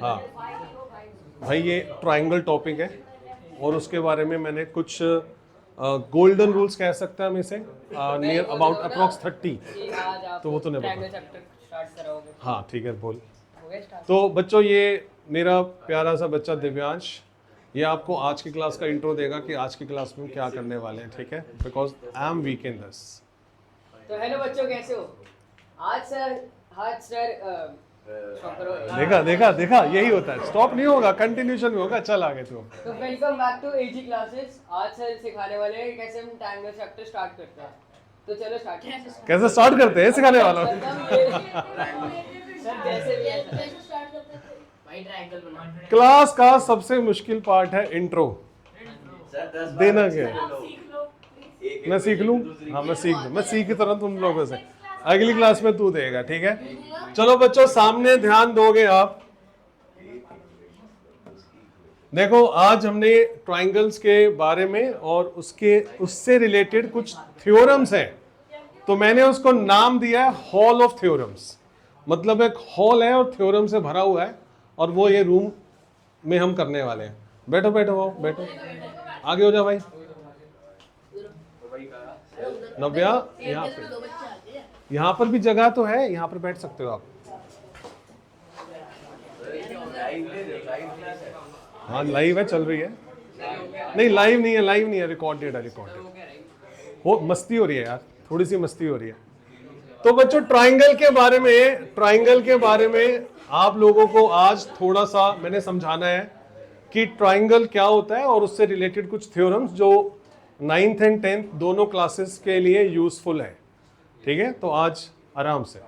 हाँ भाई, ये ट्राइंगल टॉपिक है और उसके बारे में मैंने कुछ गोल्डन रूल्स कह सकते हैं हम इसे, नियर अबाउट अप्रॉक्स 30। तो वो तो नहीं बता। हाँ ठीक है, बोल। तो बच्चों, ये मेरा प्यारा सा बच्चा दिव्यांश, ये आपको आज की क्लास का इंट्रो देगा कि आज की क्लास में क्या करने वाले हैं, ठीक है? Because I am weak in this. तो हेलो बच्चों, कैसे हो? आज सर देखा देखा देखा, यही होता है, स्टॉप नहीं होगा, कंटिन्यूशन में होगा। चल आगे तू। तो welcome back to AG classes. आज सर सिखाने वाले हैं कैसे हम ट्रायंगल चैप्टर स्टार्ट करते हैं। तो चलो स्टार्ट। कैसे स्टार्ट करते हैं सिखाने वालों? सर जैसे भी है भाई, ट्रायंगल बनाना। क्लास का सबसे मुश्किल पार्ट है इंट्रो देना। क्या मैं सीख लूं? हाँ मैं सीख लूं, मैं सीख तरह तुम लोगों से। अगली क्लास में तू देगा, ठीक है? चलो बच्चों, सामने ध्यान दोगे आप। देखो, आज हमने ट्रायंगल्स के बारे में और उससे रिलेटेड कुछ थ्योरम्स हैं, तो मैंने उसको नाम दिया है हॉल ऑफ थ्योरम्स। मतलब एक हॉल है और थ्योरम से भरा हुआ है, और वो ये रूम में हम करने वाले हैं। बैठो बैठो बैठो, आगे हो जाओ भाई। नव्या, यहाँ पर भी जगह तो है, यहाँ पर बैठ सकते हो आप। हाँ लाइव है, चल रही है। नहीं लाइव नहीं है, लाइव नहीं है, रिकॉर्डेड है, रिकॉर्डेड। वो मस्ती हो रही है यार, थोड़ी सी मस्ती हो रही है। तो बच्चों, ट्राइंगल के बारे में आप लोगों को आज थोड़ा सा मैंने समझाना है कि ट्राइंगल क्या होता है, और उससे रिलेटेड कुछ थ्योरम्स जो 9th एंड 10th दोनों क्लासेस के लिए यूजफुल है, ठीक है? तो आज आराम से।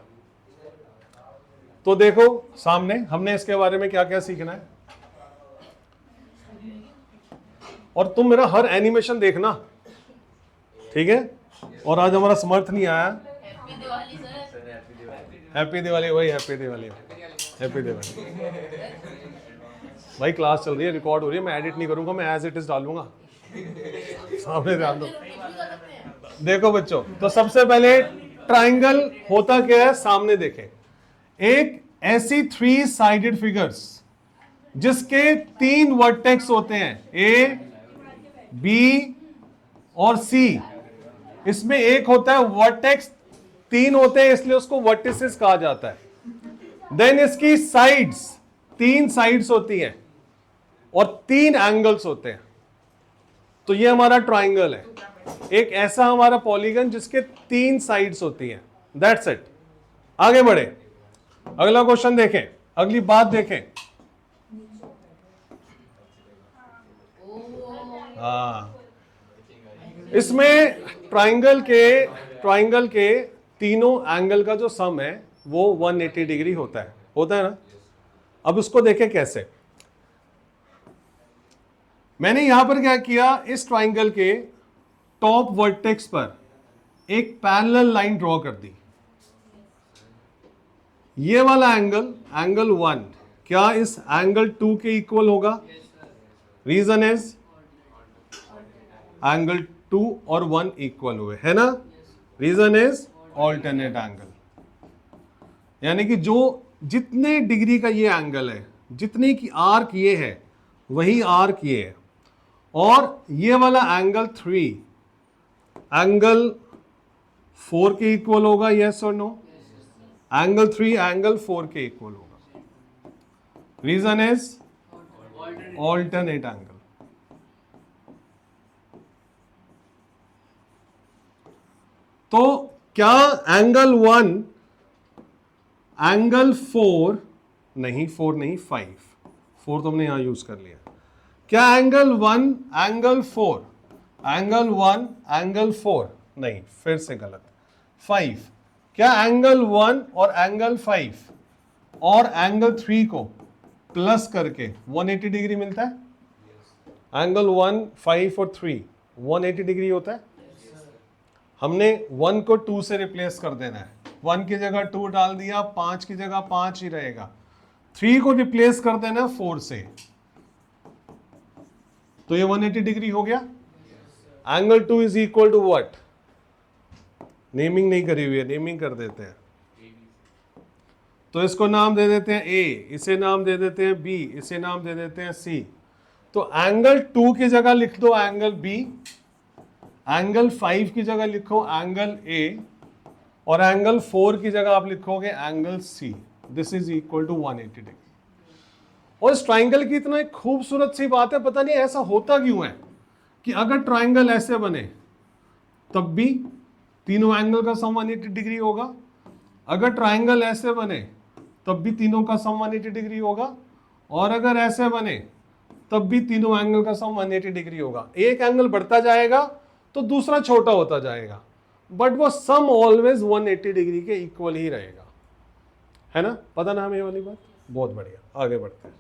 तो देखो सामने, हमने इसके बारे में क्या क्या सीखना है, और तुम मेरा हर एनिमेशन देखना, ठीक है? और आज हमारा समर्थ नहीं आया। हैप्पी दिवाली। वही हैप्पी दिवाली, हैप्पी दिवाली। भाई क्लास चल रही है, रिकॉर्ड हो रही है, मैं एडिट नहीं करूंगा, मैं एज इट इज डालूंगा। सामने ध्यान दो। देखो बच्चों, तो सबसे पहले ट्राइंगल होता क्या है, सामने देखें। एक ऐसी 3 साइडेड फिगर्स जिसके 3 वर्टेक्स होते हैं, ए, बी और सी। इसमें एक होता है वर्टेक्स, 3 होते हैं इसलिए उसको वर्टिसेस कहा जाता है। देन इसकी साइड्स, 3 साइड्स होती हैं और 3 एंगल्स होते हैं। तो ये हमारा ट्राइंगल है, एक ऐसा हमारा पॉलीगन जिसके 3 साइड्स होती हैं। That's it. आगे बढ़े, अगला क्वेश्चन देखें, अगली बात देखें। हाँ, इसमें ट्राइंगल के तीनों एंगल का जो सम है वो 180 डिग्री होता है ना? अब उसको देखें कैसे। मैंने यहां पर क्या किया, इस ट्राइंगल के टॉप वर्टेक्स पर एक पैरेलल लाइन ड्रॉ कर दी। ये वाला एंगल 1 क्या इस एंगल 2 के इक्वल होगा? रीजन इज एंगल 2 और 1 इक्वल हुए, है ना? Reason is alternate angle. यानी कि जो जितने डिग्री का ये एंगल है, जितने की आर्क ये है, वही आर्क ये है। और ये वाला एंगल 3 एंगल 4 के इक्वल होगा, यस और नो? एंगल 3 एंगल 4 के इक्वल होगा। Reason is alternate angle. तो क्या एंगल 1 एंगल 4 नहीं, 4 नहीं, 4 तो हमने यहां यूज कर लिया। क्या एंगल 1 एंगल 4 एंगल 1 एंगल 4 नहीं, फिर से गलत। 5 क्या एंगल 1 और एंगल 5 और एंगल 3 को प्लस करके 180 डिग्री मिलता है? एंगल 1, 5 और 3 180 डिग्री होता है। हमने 1 को 2 से रिप्लेस कर देना है, 1 की जगह 2 डाल दिया, 5 की जगह 5 ही रहेगा। 3 को रिप्लेस कर देना 4 से, तो ये 180 डिग्री हो गया। Angle 2 is equal to what? Naming नहीं करी हुई है, नेमिंग कर देते हैं। तो इसको नाम दे देते हैं ए, इसे नाम दे देते हैं बी, इसे नाम दे देते हैं सी। तो एंगल 2 की जगह लिख दो एंगल बी, एंगल 5 की जगह लिखो एंगल ए, और एंगल 4 की जगह आप लिखोगे angle C. This is equal to 180 degree. और इस ट्राइंगल की इतना एक खूबसूरत सी बात है, पता नहीं ऐसा होता क्यों है कि अगर ट्राइंगल ऐसे बने तब भी तीनों एंगल का सम 180 डिग्री होगा, अगर ट्राइंगल ऐसे बने तब भी तीनों का सम 180 डिग्री होगा, और अगर ऐसे बने तब भी तीनों एंगल का सम 180 डिग्री होगा। एक एंगल बढ़ता जाएगा तो दूसरा छोटा होता जाएगा, बट वो सम ऑलवेज 180 डिग्री के इक्वल ही रहेगा, है ना? पता ना हमें ये वाली बात? बहुत बढ़िया, आगे बढ़ते हैं।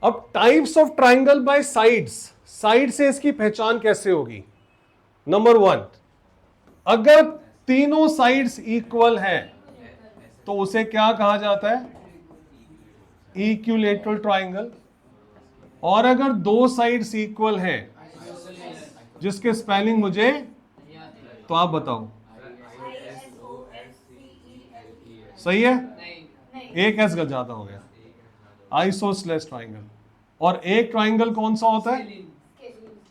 अब types of triangle by sides, side से इसकी पहचान कैसे होगी? नंबर 1, अगर तीनों साइड्स इक्वल हैं तो उसे क्या कहा जाता है? Equilateral triangle. और अगर दो साइड्स इक्वल हैं, जिसके स्पेलिंग मुझे, तो आप बताओ, सही है? एक एस ज्यादा हो गया, आइसोसेलेस ट्राइंगल। और एक ट्राइंगल कौन सा होता है?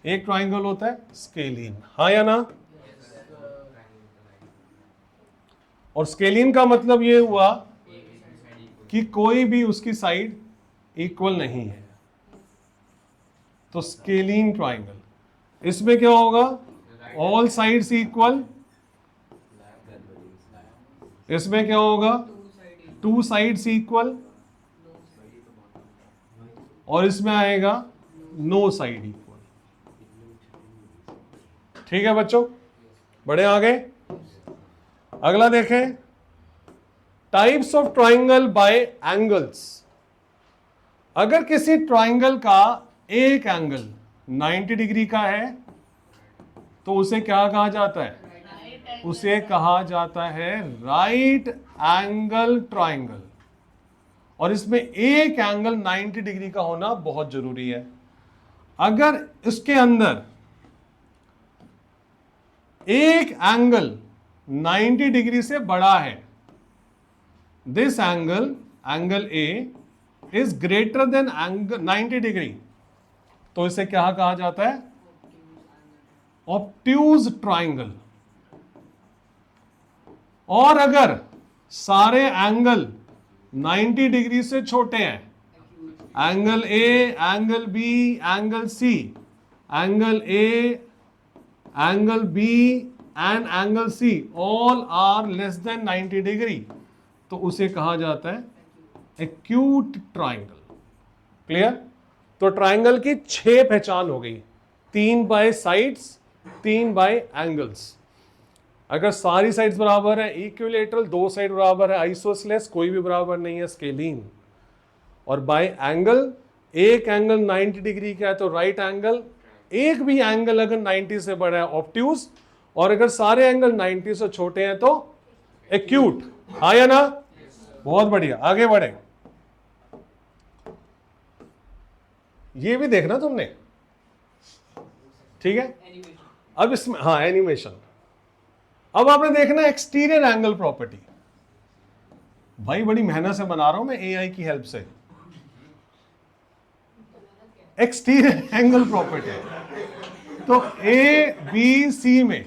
एक ट्राइंगल होता है स्केलीन, हाँ या ना? और स्केलीन का मतलब ये हुआ कि कोई भी उसकी साइड इक्वल नहीं है, तो स्केलीन ट्राइंगल। इसमें क्या होगा? All sides equal. इसमें क्या होगा? Two sides equal. और इसमें आएगा नो साइड इक्वल। ठीक है बच्चों, बढ़े आगे। अगला देखें, types of triangle by angles. अगर किसी ट्राइंगल का एक एंगल 90 डिग्री का है तो उसे क्या कहा जाता है? उसे कहा जाता है राइट एंगल ट्राइंगल। और इसमें एक एंगल 90 डिग्री का होना बहुत जरूरी है। अगर इसके अंदर एक एंगल 90 डिग्री से बड़ा है, this angle, angle A, is greater than angle 90 degree, तो इसे क्या कहा जाता है? Obtuse triangle. और अगर सारे एंगल 90 डिग्री से छोटे हैं, angle A, angle B, angle C, angle A, angle B and angle C all are less than 90 degree, तो उसे कहा जाता है एक्यूट ट्राइंगल। क्लियर? तो ट्राइंगल की 6 पहचान हो गई, 3 बाय साइड्स, 3 बाय एंगल्स। अगर सारी साइड्स बराबर है इक्विलैटरल, 2 साइड बराबर है आइसोसेलेस, कोई भी बराबर नहीं है स्केलीन। और बाय एंगल, एक एंगल 90 डिग्री का है तो राइट एंगल, एक भी एंगल अगर 90 से बड़ा है ऑब्ट्यूज, और अगर सारे एंगल 90 से छोटे हैं तो एक्यूट, हाँ या ना? बहुत बढ़िया, आगे बढ़े। ये भी देखना तुमने, ठीक है? अब इसमें, हाँ, एनिमेशन। अब आपने देखना एक्सटीरियर एंगल प्रॉपर्टी। भाई बड़ी मेहनत से बना रहा हूं मैं एआई की हेल्प से। एक्सटीरियर एंगल प्रॉपर्टी, तो ए बी सी में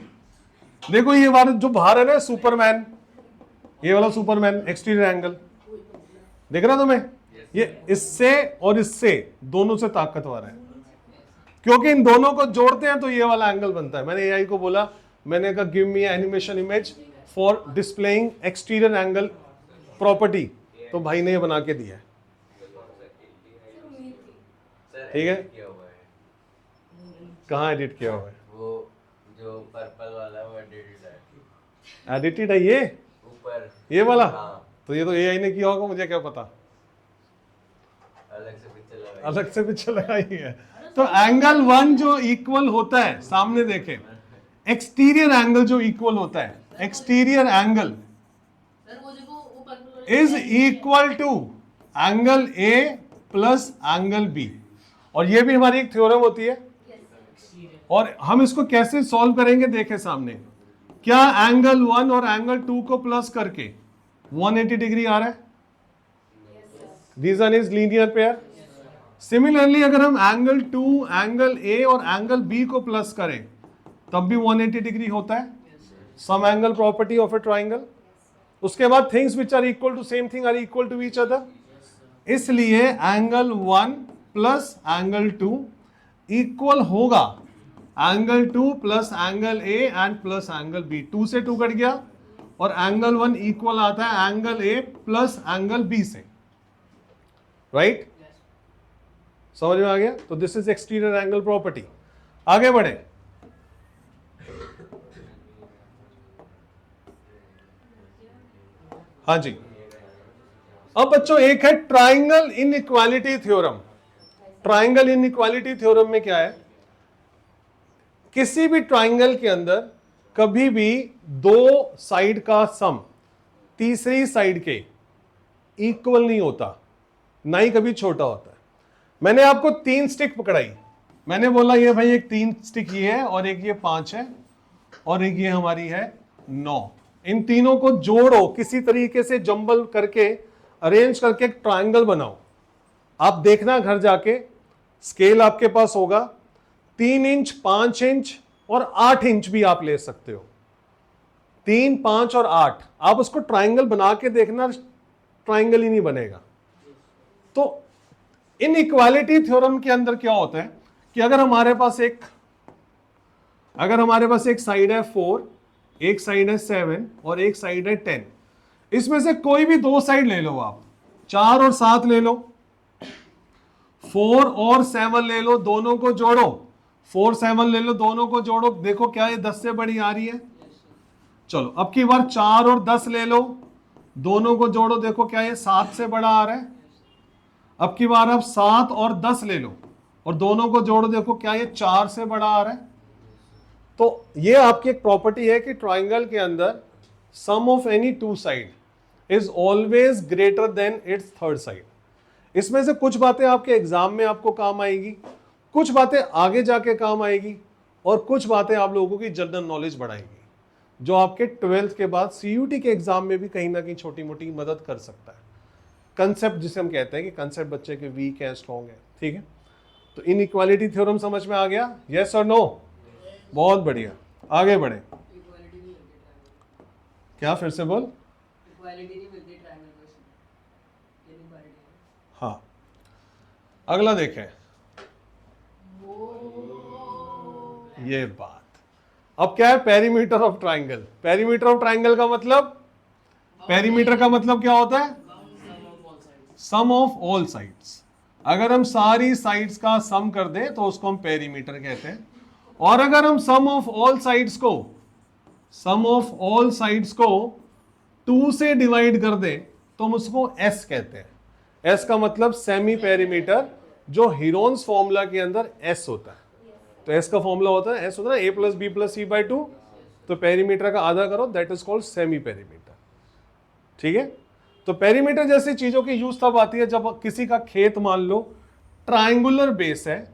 देखो, ये वाला जो बाहर है ना सुपरमैन, ये वाला सुपरमैन एक्सटीरियर एंगल देख रहा तुम्हें? ये इससे और इससे दोनों से ताकतवर है, क्योंकि इन दोनों को जोड़ते हैं तो ये वाला एंगल बनता है। मैंने एआई को बोला, मैंने कहा give me animation image for displaying exterior angle property, तो भाई ने ये बना के दिया है। ठीक है, कहाँ एडिट किया हुआ है? वो जो पर्पल वाला वो एडिटेड है। एडिटेड है ये ऊपर ये वाला? हाँ, तो ये तो एआई ने किया होगा, मुझे क्या पता, अलग से पिक्चर लगाई। अलग से पिक्चर लगाई है। तो एंगल 1 जो इक्वल होता है, सामने देखें, एक्सटीरियर एंगल जो इक्वल होता है, exterior angle is equal to angle A plus angle B. और ये भी हमारी एक थ्योरम होती है। और हम इसको कैसे सॉल्व करेंगे, देखें सामने, क्या एंगल 1 और एंगल 2 को प्लस करके 180 डिग्री आ रहा है? Reason is linear pair. Similarly अगर हम एंगल 2, एंगल ए और एंगल बी को प्लस करें तब भी 180 डिग्री होता है। Sum angle property of a triangle. उसके बाद things which are equal to same thing are equal to each other, इसलिए एंगल 1 प्लस एंगल 2 इक्वल होगा angle 2 plus angle A and plus angle B. 2 से 2 cut गया और angle 1 equal आता है angle A plus angle B से, right? समझ में आ गया? तो this is exterior angle property. आगे बढ़े। हाँ जी, अब बच्चों एक है triangle inequality theorem. Triangle inequality theorem में क्या है? किसी भी ट्राइंगल के अंदर कभी भी दो साइड का सम तीसरी साइड के इक्वल नहीं होता, ना ही कभी छोटा होता है। मैंने आपको 3 स्टिक पकड़ाई, मैंने बोला ये भाई एक 3 स्टिक ये है और एक ये 5 है और एक ये हमारी है 9। इन तीनों को जोड़ो, किसी तरीके से जंबल करके अरेंज करके एक ट्राइंगल बनाओ। आप देखना घर जाके, स्केल आपके पास होगा 3 इंच, 5 इंच और 8 इंच भी आप ले सकते हो। 3, 5 और 8 आप उसको ट्राइंगल बना के देखना, ट्राइंगल ही नहीं बनेगा। तो इनइक्वालिटी थ्योरम के अंदर क्या होता है कि अगर हमारे पास एक साइड है 4, एक साइड है 7 और एक साइड है 10, इसमें से कोई भी 2 साइड ले लो आप, 4 और 7 ले लो, 4 और 7 ले लो, दोनों को जोड़ो, 4, 7 ले लो, दोनों को जोड़ो, देखो क्या ये 10 से बड़ी आ रही है। चलो अब की बार 4 और 10 ले लो, दोनों को जोड़ो, देखो क्या ये 7 से बड़ा आ रहा है। अब की बार आप 7 और 10 ले लो और दोनों को जोड़ो, देखो क्या ये 4 से बड़ा आ रहा है। तो ये आपकी एक प्रॉपर्टी है कि ट्राइंगल के अंदर sum of any 2 side is always greater than its third side. इसमें से कुछ बातें आपके एग्जाम में आपको काम आएगी, कुछ बातें आगे जाके काम आएगी और कुछ बातें आप लोगों की जनरल नॉलेज बढ़ाएगी, जो आपके 12th के बाद CUT के एग्जाम में भी कहीं ना कहीं छोटी मोटी मदद कर सकता है। कंसेप्ट जिसे हम कहते हैं कि कंसेप्ट बच्चे के वीक है, स्ट्रॉन्ग है, ठीक है। तो इनइक्वालिटी थ्योरम समझ में आ गया? यस और नो? बहुत बढ़िया, आगे बढ़े। क्या फिर से बोल? हाँ, अगला देखें। ये बात अब क्या है? Perimeter of triangle. Perimeter of triangle का मतलब, पेरीमीटर का मतलब क्या होता है? सम ऑफ ऑल साइड्स। अगर हम सारी साइड्स का सम कर दें तो उसको हम पेरीमीटर कहते हैं। और अगर हम सम ऑफ ऑल साइड्स को 2 से डिवाइड कर दें तो हम उसको S कहते हैं। S का मतलब सेमी पेरीमीटर, जो हीरोन्स फॉर्मूला के अंदर S होता है। तो S का फॉर्मूला होता है, S होता है A + B + C/2। तो पेरीमीटर का आधा करो, that is called semi perimeter, ठीक है। तो पेरीमीटर जैसी चीजों की यूज तब आती है जब किसी का खेत मान लो ट्रायंगुलर बेस है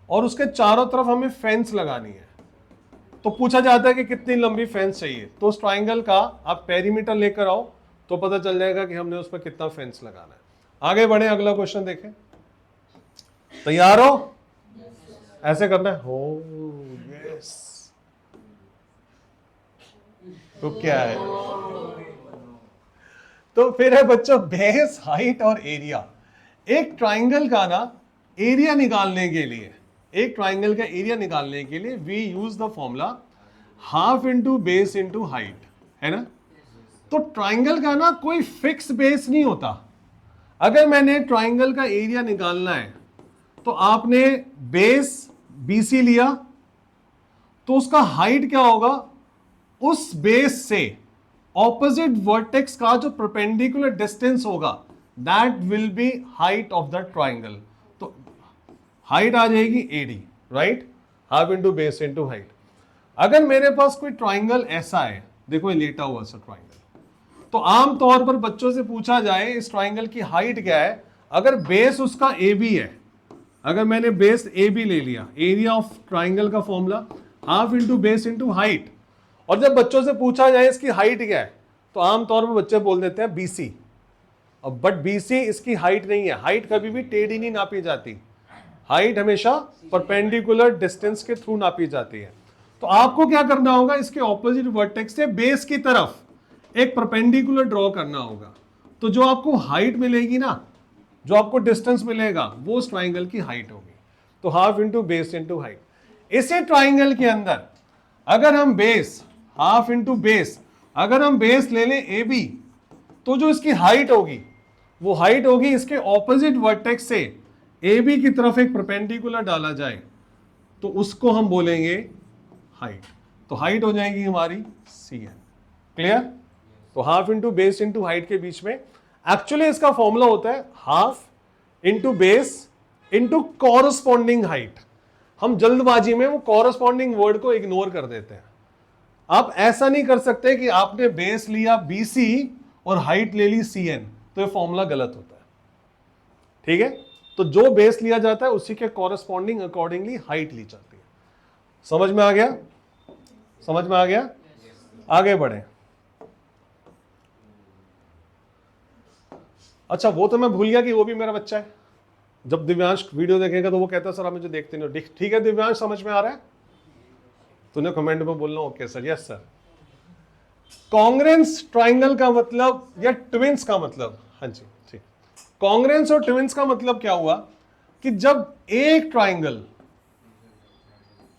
और उसके चारों तरफ हमें फेंस लगानी है, तो पूछा जाता है कि कितनी लंबी फेंस चाहिए। तो उस ट्राइंगल का आप पेरीमीटर लेकर आओ तो पता चल जाएगा कि हमने उस पर कितना फेंस लगाना है। आगे बढ़े, अगला क्वेश्चन देखें। तैयार हो? ऐसे करना है, हो यस। तो क्या है? तो फिर है बच्चों बेस, हाइट और एरिया। एक ट्राइंगल का ना एरिया निकालने के लिए, we use the formula half into base into height, है ना। तो ट्राइंगल का ना कोई फिक्स बेस नहीं होता। अगर मैंने ट्राइंगल का एरिया निकालना है तो आपने बेस BC लिया तो उसका हाइट क्या होगा? उस बेस से ऑपोजिट वर्टेक्स का जो परपेंडिकुलर डिस्टेंस होगा, that will be height of the triangle. तो हाइट आ जाएगी AD, right, half into base into height. अगर मेरे पास कोई ट्राइंगल ऐसा है, देखो ये लेटा हुआ सा ट्राइंगल, तो आमतौर पर बच्चों से पूछा जाए इस ट्राइंगल की हाइट क्या है। अगर बेस उसका AB है, अगर मैंने बेस AB ले लिया, एरिया ऑफ ट्राइंगल का formula half into base into height, और जब बच्चों से पूछा जाए इसकी हाइट क्या है तो आमतौर पर बच्चे बोल देते हैं BC। अब बट BC इसकी हाइट नहीं है, हाइट कभी भी टेढ़ी नहीं नापी जाती, हाइट हमेशा परपेंडिकुलर डिस्टेंस के थ्रू नापी जाती है। तो आपको क्या करना होगा, इसके ऑपोजिट वर्टेक्स से बेस की तरफ एक परपेंडिकुलर ड्रॉ करना होगा। तो जो आपको हाइट मिलेगी ना, जो आपको डिस्टेंस मिलेगा वो उस ट्राइंगल की हाइट होगी। तो half into base into height. इसी ट्राइंगल के अंदर अगर हम बेस, हाफ इंटू बेस, अगर हम बेस ले लें AB, तो जो इसकी हाइट होगी वो हाइट होगी इसके ऑपोजिट वर्टेक्स से AB की तरफ एक परपेंडिकुलर डाला जाए तो उसको हम बोलेंगे हाइट। तो हाइट हो जाएगी हमारी CN। क्लियर? तो half into base into height के बीच में एक्चुअली इसका फॉर्मूला होता है half into base into corresponding height. हम जल्दबाजी में वो कॉरस्पॉन्डिंग वर्ड को इग्नोर कर देते हैं। आप ऐसा नहीं कर सकते कि आपने बेस लिया BC और हाइट ले ली CN, तो ये फॉर्मूला गलत होता है। ठीक है? तो जो बेस लिया जाता है उसी के कॉरस्पॉन्डिंग अकॉर्डिंगली हाइट ली जाती है। समझ में आ गया? समझ में आ गया? आगे बढ़े। अच्छा, वो तो मैं भूल गया कि वो भी मेरा बच्चा है। जब दिव्यांश वीडियो देखेगा तो वो कहता है सर आप मुझे देखते नहीं हो। ठीक है दिव्यांश, समझ में आ रहा है? तूने कमेंट में बोलना okay sir, yes sir. Congruence triangle का मतलब या ट्विंस का मतलब, हाँ जी ठीक। कॉन्ग्रेंस और ट्विंस का मतलब क्या हुआ कि जब एक ट्राइंगल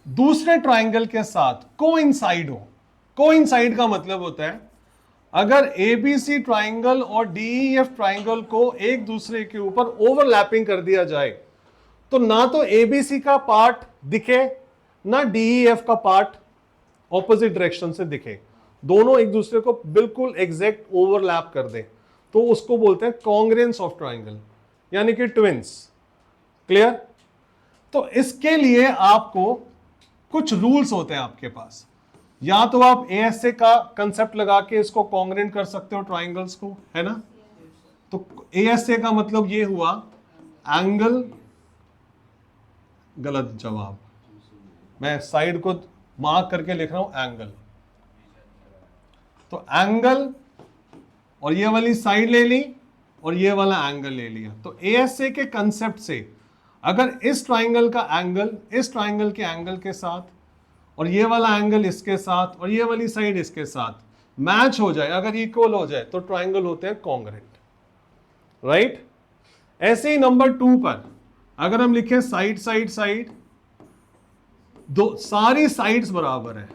दूसरे ट्राइंगल के साथ कोइंसाइड हो। कोइंसाइड का मतलब होता है अगर ABC ट्राइंगल और DEF ट्राइंगल को एक दूसरे के ऊपर ओवरलैपिंग कर दिया जाए तो ना तो ABC का पार्ट दिखे ना DEF का पार्ट ऑपोजिट डायरेक्शन से दिखे, दोनों एक दूसरे को बिल्कुल एग्जैक्ट ओवरलैप कर दे, तो उसको बोलते हैं कॉन्ग्रेंस ऑफ ट्राइंगल, यानी कि ट्विंस। क्लियर? तो इसके लिए आपको कुछ रूल्स होते हैं आपके पास। या तो आप ASA का कंसेप्ट लगा के इसको कॉन्ग्रेंट कर सकते हो ट्राइंगल्स को, है ना? तो ASA का मतलब ये हुआ एंगल, गलत जवाब, मैं साइड को मार्क करके लिख रहा हूं एंगल। तो एंगल और ये वाली साइड ले ली और ये वाला एंगल ले लिया। तो ASA के कंसेप्ट से अगर इस ट्राइंगल का एंगल इस ट्राइंगल के एंगल के साथ और ये वाला एंगल इसके साथ और ये वाली साइड इसके साथ मैच हो जाए, अगर इक्वल हो जाए, तो ट्राइंगल होते हैं कॉन्ग्रेंट। राइट? ऐसे ही नंबर 2 पर अगर हम लिखें साइड साइड साइड, दो सारी साइड्स बराबर है,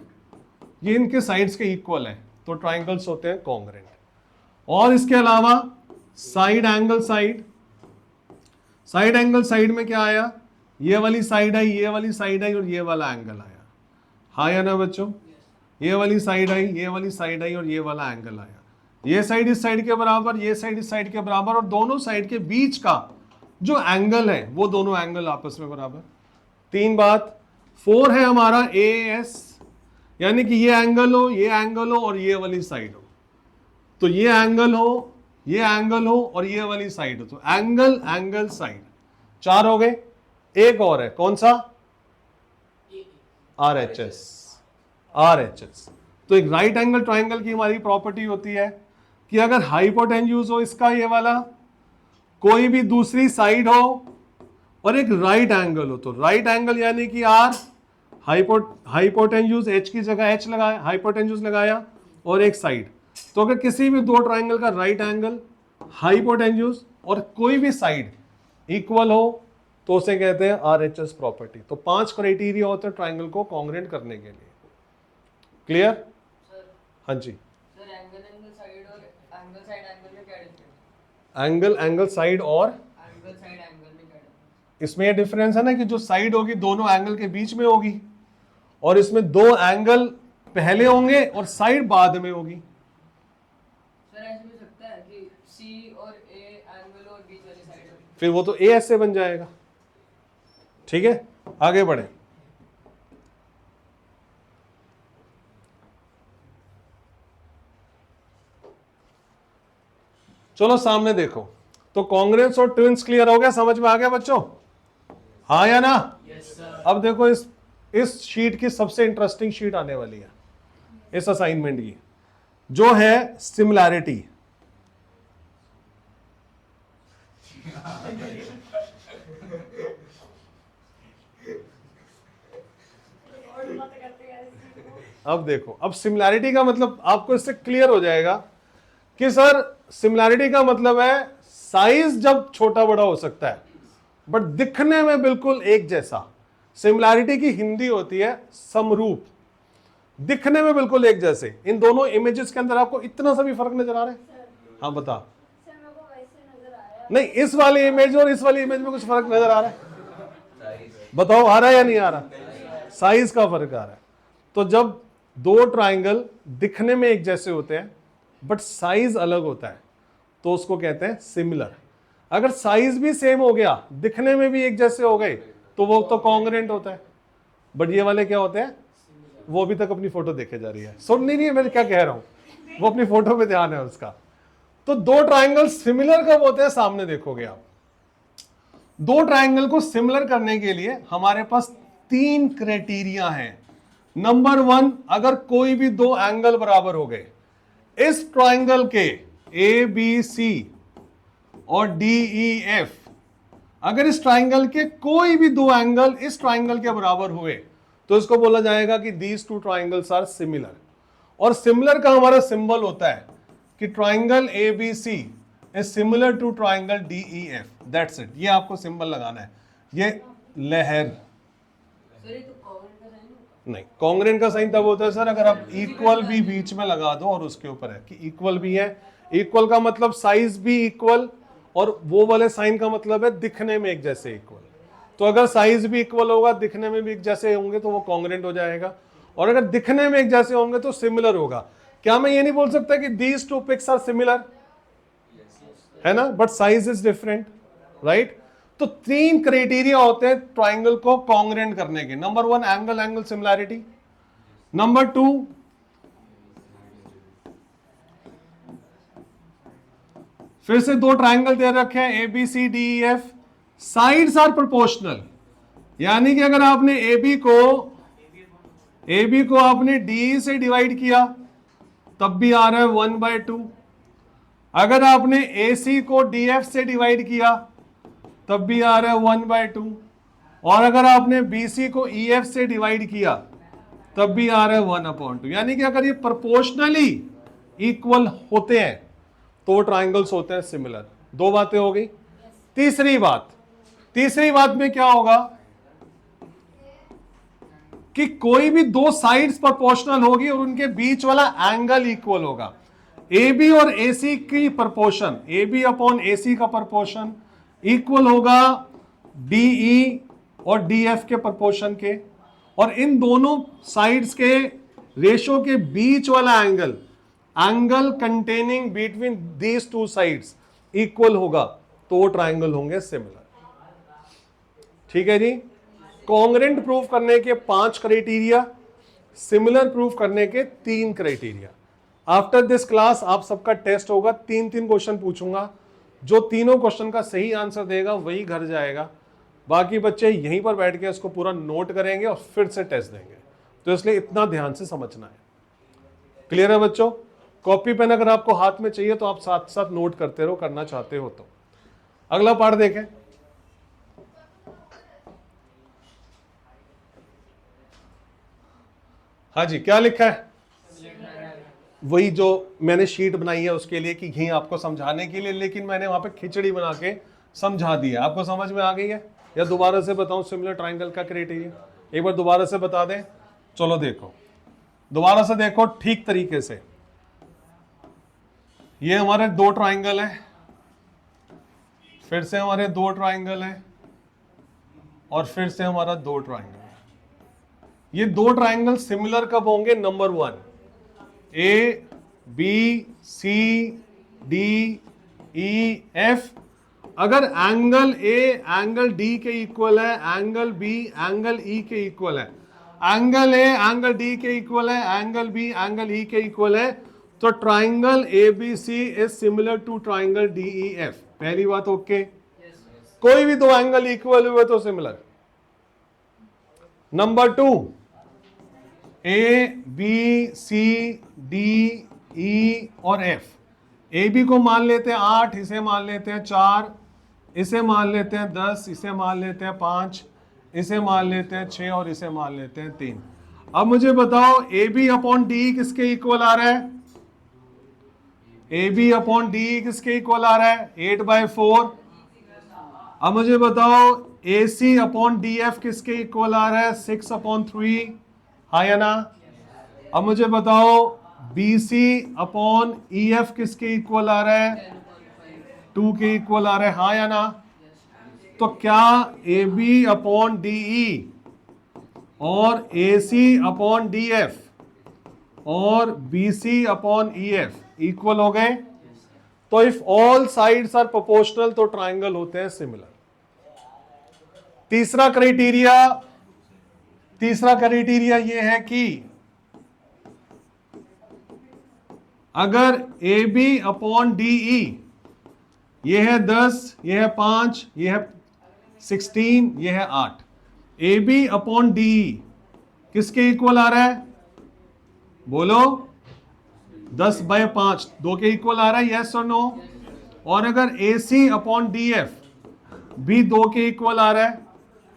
ये इनके साइड्स के इक्वल है, तो ट्राइंगल्स होते हैं कॉन्ग्रेंट। और इसके अलावा side angle side, side angle side में क्या आया, ये वाली साइड आई, ये वाली साइड आई और ये वाला एंगल आया। हाँ या ना बच्चों? ये वाली साइड आई, ये वाली साइड आई और ये वाला एंगल आया। ये साइड इस साइड के बराबर, ये साइड इस साइड के बराबर, और दोनों साइड के बीच का जो एंगल है वो दोनों एंगल आपस में बराबर। 3 बात। 4 है हमारा AS, यानी कि ये एंगल हो, ये एंगल हो और ये वाली साइड हो। तो ये एंगल हो, ये एंगल हो और ये वाली साइड हो, तो एंगल एंगल साइड। 4 हो गए। एक और है, कौन सा? RHS। RHS। तो एक राइट एंगल ट्राइंगल की हमारी प्रॉपर्टी होती है कि अगर हाइपोटेन्यूज हो इसका ये वाला, कोई भी दूसरी साइड हो और एक राइट एंगल हो, तो राइट एंगल यानी कि R, हाइपोटेन्यूज H की जगह H लगाया, हाइपोटेन्यूज लगाया और एक साइड। तो अगर किसी भी दो ट्राइंगल का राइट एंगल, हाइपोटेन्यूज और कोई भी साइड इक्वल हो तो उसे कहते हैं RHS प्रॉपर्टी। तो 5 क्राइटेरिया होते हैं ट्राइंगल को कॉन्ग्रेंट करने के लिए। क्लियर? हाँ जी। सर एंगल एंगल साइड और एंगल साइड एंगल में क्या डिफरेंस? एंगल एंगल साइड और एंगल साइड एंगल में क्या डिफरेंस? इसमें ये डिफरेंस है ना कि जो साइड होगी दोनों एंगल के बीच में होगी, और इसमें 2 एंगल पहले होंगे और साइड बाद में होगी। सर ऐसे भी सकता है कि C और A एंगल और बीच वाली साइड हो, फिर वो तो AS से बन जाएगा। ठीक है, आगे बढ़े। चलो सामने देखो। तो कॉन्ग्रेंस और ट्विंस क्लियर हो गया, समझ में आ गया बच्चों? हाँ या ना? Yes sir. अब देखो इस शीट की सबसे इंटरेस्टिंग शीट आने वाली है। इस असाइनमेंट की, जो है सिमिलैरिटी। अब देखो, अब सिमिलैरिटी का मतलब आपको इससे क्लियर हो जाएगा कि सर सिमिलैरिटी का मतलब है साइज जब छोटा बड़ा हो सकता है बट दिखने में बिल्कुल एक जैसा। सिमिलैरिटी की हिंदी होती है समरूप, दिखने में बिल्कुल एक जैसे। इन दोनों इमेजेस के अंदर आपको इतना सा भी फर्क नजर आ रहा है? हाँ बता। नहीं, इस वाली इमेज और इस वाली इमेज में कुछ फर्क नजर आ रहा है? बताओ, आ रहा है या नहीं आ रहा? साइज का फर्क आ रहा है। तो जब दो ट्राइंगल दिखने में एक जैसे होते हैं बट साइज अलग होता है तो उसको कहते हैं सिमिलर। अगर साइज भी सेम हो गया, दिखने में भी एक जैसे हो गए, तो वो तो कॉन्ग्रुएंट होता है। बट ये वाले क्या होते हैं? वो अभी तक अपनी फोटो देखे जा रही है, सुन नहीं रही है मैं क्या कह रहा हूं, वो अपनी फोटो पे ध्यान है उसका। तो दो ट्राइंगल सिमिलर कब होते हैं? सामने देखोगे आप। दो ट्राइंगल को सिमिलर करने के लिए हमारे पास 3 क्राइटेरिया हैं। नंबर 1, अगर कोई भी दो एंगल बराबर हो गए, इस ट्राइंगल के ABC और DEF, अगर इस ट्राइंगल के कोई भी दो एंगल इस ट्राइंगल के बराबर हुए तो इसको बोला जाएगा कि these two triangles are similar. और सिमिलर का हमारा सिंबल होता है कि triangle ABC is similar to triangle DEF, that's it. ये आपको सिंबल लगाना है, ये लहर। नहीं, कॉन्ग्रुएंट का साइन तब होता है सर अगर आप इक्वल भी बीच में लगा दो और उसके ऊपर है कि इक्वल भी है। इक्वल का मतलब साइज भी इक्वल, और वो वाले साइन का मतलब है दिखने में एक जैसे इक्वल। तो अगर साइज भी इक्वल होगा, दिखने में भी एक जैसे होंगे तो वो कॉन्ग्रुएंट हो जाएगा, और अगर दिखने में एक जैसे होंगे तो सिमिलर होगा। क्या मैं ये नहीं बोल सकता कि these two pics are similar, है ना, but size is different, right? तो 3 क्राइटेरिया होते हैं ट्राइंगल को कॉन्ग्रुएंट करने के। Number 1, angle angle similarity. Number 2, फिर से दो ट्राइंगल दे रखे हैं ABCDEF, साइड्स आर प्रोपोर्शनल, यानी कि अगर आपने AB को आपने DE से डिवाइड किया तब भी आ रहा है 1/2। अगर आपने AC को DF से डिवाइड किया तब भी आ रहा है 1/2, और अगर आपने BC को EF से डिवाइड किया तब भी आ रहा है 1/2। यानी कि अगर ये प्रोपोर्शनली इक्वल होते हैं तो ट्राइंगल्स होते हैं सिमिलर। 2 बातें हो गई। तीसरी बात में क्या होगा कि कोई भी दो साइड्स प्रोपोर्शनल होगी और उनके बीच वाला एंगल इक्वल होगा। AB और AC की प्रोपोर्शन, AB अपॉन AC का प्रोपोर्शन इक्वल होगा DE और DF के प्रोपोर्शन के, और इन दोनों साइड्स के रेशो के बीच वाला angle containing between these two sides equal होगा तो वो ट्राइंगल होंगे सिमिलर। ठीक है जी। कॉन्ग्रुएंट प्रूफ करने के 5 क्राइटेरिया, सिमिलर प्रूफ करने के 3 क्राइटेरिया। आफ्टर दिस क्लास आप सबका टेस्ट होगा, 3 क्वेश्चन पूछूंगा। जो तीनों क्वेश्चन का सही आंसर देगा वही घर जाएगा, बाकी बच्चे यहीं पर बैठ के इसको पूरा नोट करेंगे और फिर से टेस्ट देंगे। तो इसलिए इतना ध्यान से समझना है। क्लियर है बच्चों? कॉपी पेन अगर आपको हाथ में चाहिए तो आप साथ साथ नोट करते रहो, करना चाहते हो तो। अगला पार्ट देखें। हाँ जी, क्या लिखा है? वही जो मैंने शीट बनाई है उसके लिए कि यही आपको समझाने के लिए, लेकिन मैंने वहां पे खिचड़ी बना के समझा दी है। आपको समझ में आ गई है या दोबारा से बताऊं? सिमिलर ट्राइंगल का क्राइटेरिया एक बार दोबारा से बता दें। चलो देखो, दोबारा से देखो ठीक तरीके से। ये हमारे 2 ट्राइंगल है, फिर से हमारे 2 ट्राइंगल है, और फिर से हमारा 2 ट्राइंगल है। ये 2 ट्राइंगल सिमिलर कब होंगे? नंबर 1, ABCDEF अगर एंगल A एंगल D के इक्वल है, एंगल B एंगल E के इक्वल है, एंगल A एंगल D के इक्वल है, एंगल B एंगल E के इक्वल है, तो triangle ABC is similar to triangle DEF। पहली बात ओके। कोई भी 2 एंगल इक्वल हुए तो similar. Number 2, A B C D E और एफ। ए बी को मान लेते हैं 8, इसे मान लेते हैं 4, इसे मान लेते हैं 10, इसे मान लेते हैं 5, इसे मान लेते हैं 6 और इसे मान लेते हैं 3। अब मुझे बताओ ए बी अपॉन डी किसके इक्वल आ रहा है? ए बी अपॉन डी किसके इक्वल आ रहा है? 8/4। अब मुझे बताओ A C upon D F किसके इक्वल आ रहा है? 6/3। हाँ या ना? अब मुझे बताओ B C upon E F किसके इक्वल आ रहा है? 2 के इक्वल आ रहा है। हाँ या ना? तो क्या A B upon D E और A C upon D F और B C upon E F equal हो गए? तो if all sides are proportional तो ट्राइंगल होते हैं सिमिलर। तीसरा क्राइटेरिया यह है कि अगर A B upon D E यह है 10, यह है 5, यह है 16, यह है 8, A B upon D E किसके इक्वल आ रहा है? बोलो 10/5 2 के इक्वल आ रहा है, यस और नो? और अगर A C upon D F भी 2 के इक्वल आ रहा है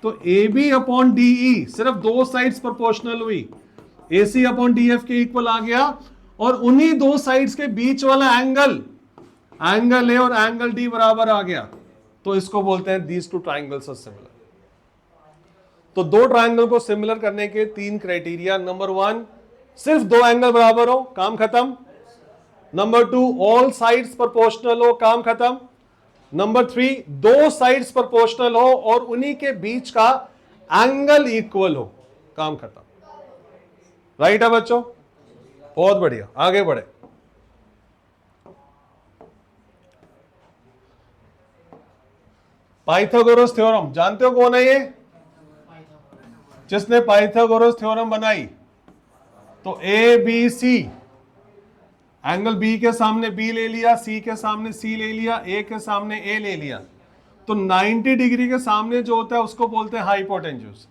तो A B upon D E सिर्फ 2 साइड्स प्रोपोर्शनल हुई, A C upon D F के इक्वल आ गया और उन्हीं 2 साइड्स के बीच वाला एंगल ए और एंगल डी बराबर आ गया, तो इसको बोलते हैं these two triangles are similar. तो 2 ट्राइंगल को सिमिलर करने के 3 क्राइटेरिया। नंबर 1 सिर्फ 2 एंगल बराबर हो, काम खत्म। नंबर 2 ऑल साइड्स प्रोपोर्शनल हो, काम खत्म। नंबर 3 2 साइड्स प्रोपोर्शनल हो और उन्हीं के बीच का एंगल इक्वल हो, काम खत्म। राइट है बच्चों? बहुत बढ़िया, आगे बढ़े। पाइथागोरस थ्योरम जानते हो कौन है ये? जिसने पाइथागोरस थ्योरम बनाई। तो A B C, angle B के सामने बी ले लिया, सी के सामने सी ले लिया, ए के सामने ए ले लिया, तो 90 डिग्री के सामने जो होता है उसको बोलते हैं हाइपोटेन्यूज।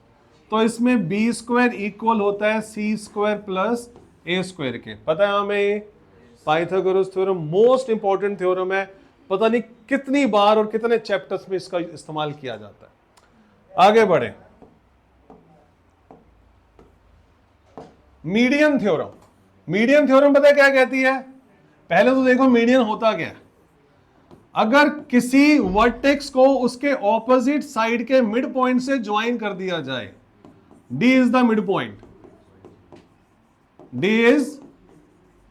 तो इसमें बी स्क्वायर इक्वल होता है सी स्क्वायर प्लस ए स्क्वायर के। पता है हमें ये Pythagoras theorem most important theorem है, पता नहीं कितनी बार और कितने चैप्टर्स में इसका इस्तेमाल किया जाता है। आगे बढ़े। Median theorem. मीडियन थ्योरम पता है क्या कहती है? पहले तो देखो मीडियन होता क्या है। अगर किसी वर्टेक्स को उसके ऑपोजिट साइड के मिड पॉइंट से ज्वाइन कर दिया जाए, D is the mid point, D is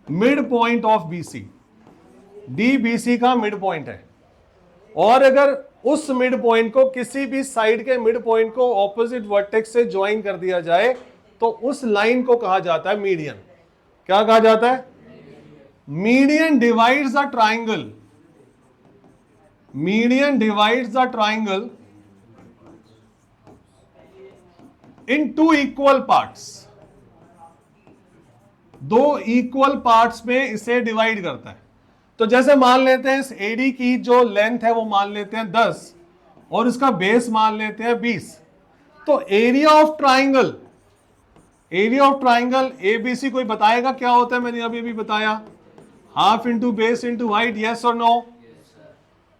mid point of BC, D BC का मिड पॉइंट है, और अगर उस मिड पॉइंट को किसी भी साइड के मिड पॉइंट को ऑपोजिट वर्टेक्स से ज्वाइन कर दिया जाए तो उस लाइन को कहा जाता है मीडियन। क्या कहा जाता है? Median divides the triangle, median divides the triangle in 2 equal parts. 2 equal parts में इसे डिवाइड करता है। तो जैसे मान लेते हैं इस एडी की जो लेंथ है वो मान लेते हैं 10 और इसका बेस मान लेते हैं 20। तो area of triangle, area of triangle ABC कोई बताएगा क्या होता है? मैंने अभी भी बताया, half into base into height, yes और नो?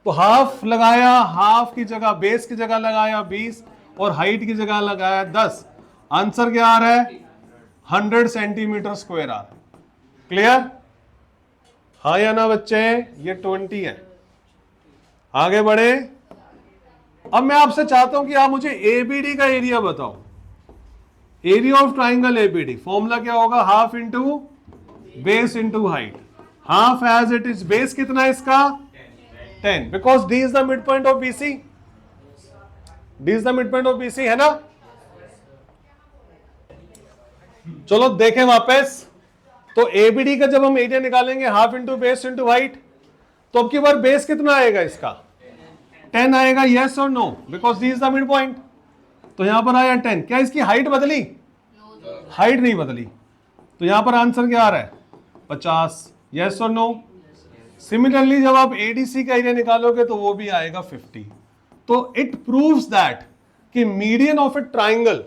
तो हाफ लगाया, हाफ की जगह बेस की जगह लगाया 20 और हाइट की जगह लगाया 10। आंसर क्या आ रहा है? 100 सेंटीमीटर स्क्वायर आ रहा है। क्लियर? हाँ या ना बच्चे? ये 20 है। आगे बढ़े। अब मैं आपसे चाहता हूं कि आप मुझे एबीडी का एरिया बताओ। Area of triangle ABD formula क्या होगा? Half into base into height. Half as it is, base कितना है इसका? 10, because D is the mid point of BC, D is the mid point of BC, है ना? चलो देखें वापस। तो एबीडी का जब हम एरिया निकालेंगे half into base into height, तो अब की बार बेस कितना आएगा इसका? 10 आएगा, यस और no? Because D is the mid point. तो यहां पर आया 10। क्या इसकी हाइट बदली? हाइट नहीं बदली। तो यहां पर आंसर क्या आ रहा है? 50, यस और नो? सिमिलरली जब आप एडीसी का एरिया निकालोगे तो वो भी आएगा 50। तो इट प्रूव्स दैट कि median of a triangle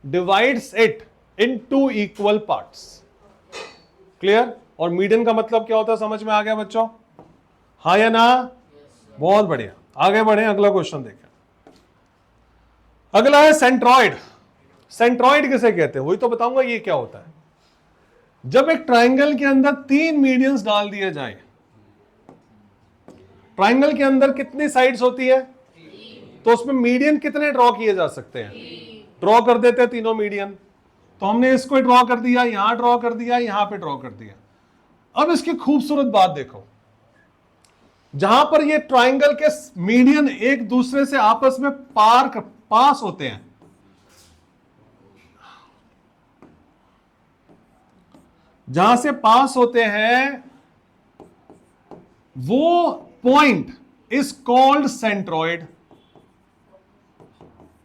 divides it in 2 equal parts. Clear? और मीडियन का मतलब क्या होता है, समझ में आ गया बच्चों? हाँ या ना? बहुत बढ़िया, आगे बढ़े, अगला क्वेश्चन देखें। अगला है सेंट्रॉइड। सेंट्रॉइड किसे कहते हैं वही तो बताऊंगा ये क्या होता है। जब एक ट्राइंगल के अंदर 3 मीडियंस डाल दिए जाए, ट्राइंगल के अंदर कितनी साइड्स होती है, तो उसमें मीडियन कितने ड्रॉ किए जा सकते हैं? ड्रॉ कर देते हैं तीनों मीडियन। तो हमने इसको ड्रॉ कर दिया, यहां ड्रॉ कर दिया, यहां पे ड्रॉ कर दिया। अब इसकी खूबसूरत बात देखो, जहां पर ये ट्राइंगल के मीडियन एक दूसरे से आपस में पास होते हैं, जहां से पास होते हैं वो पॉइंट इज कॉल्ड सेंट्रॉइड।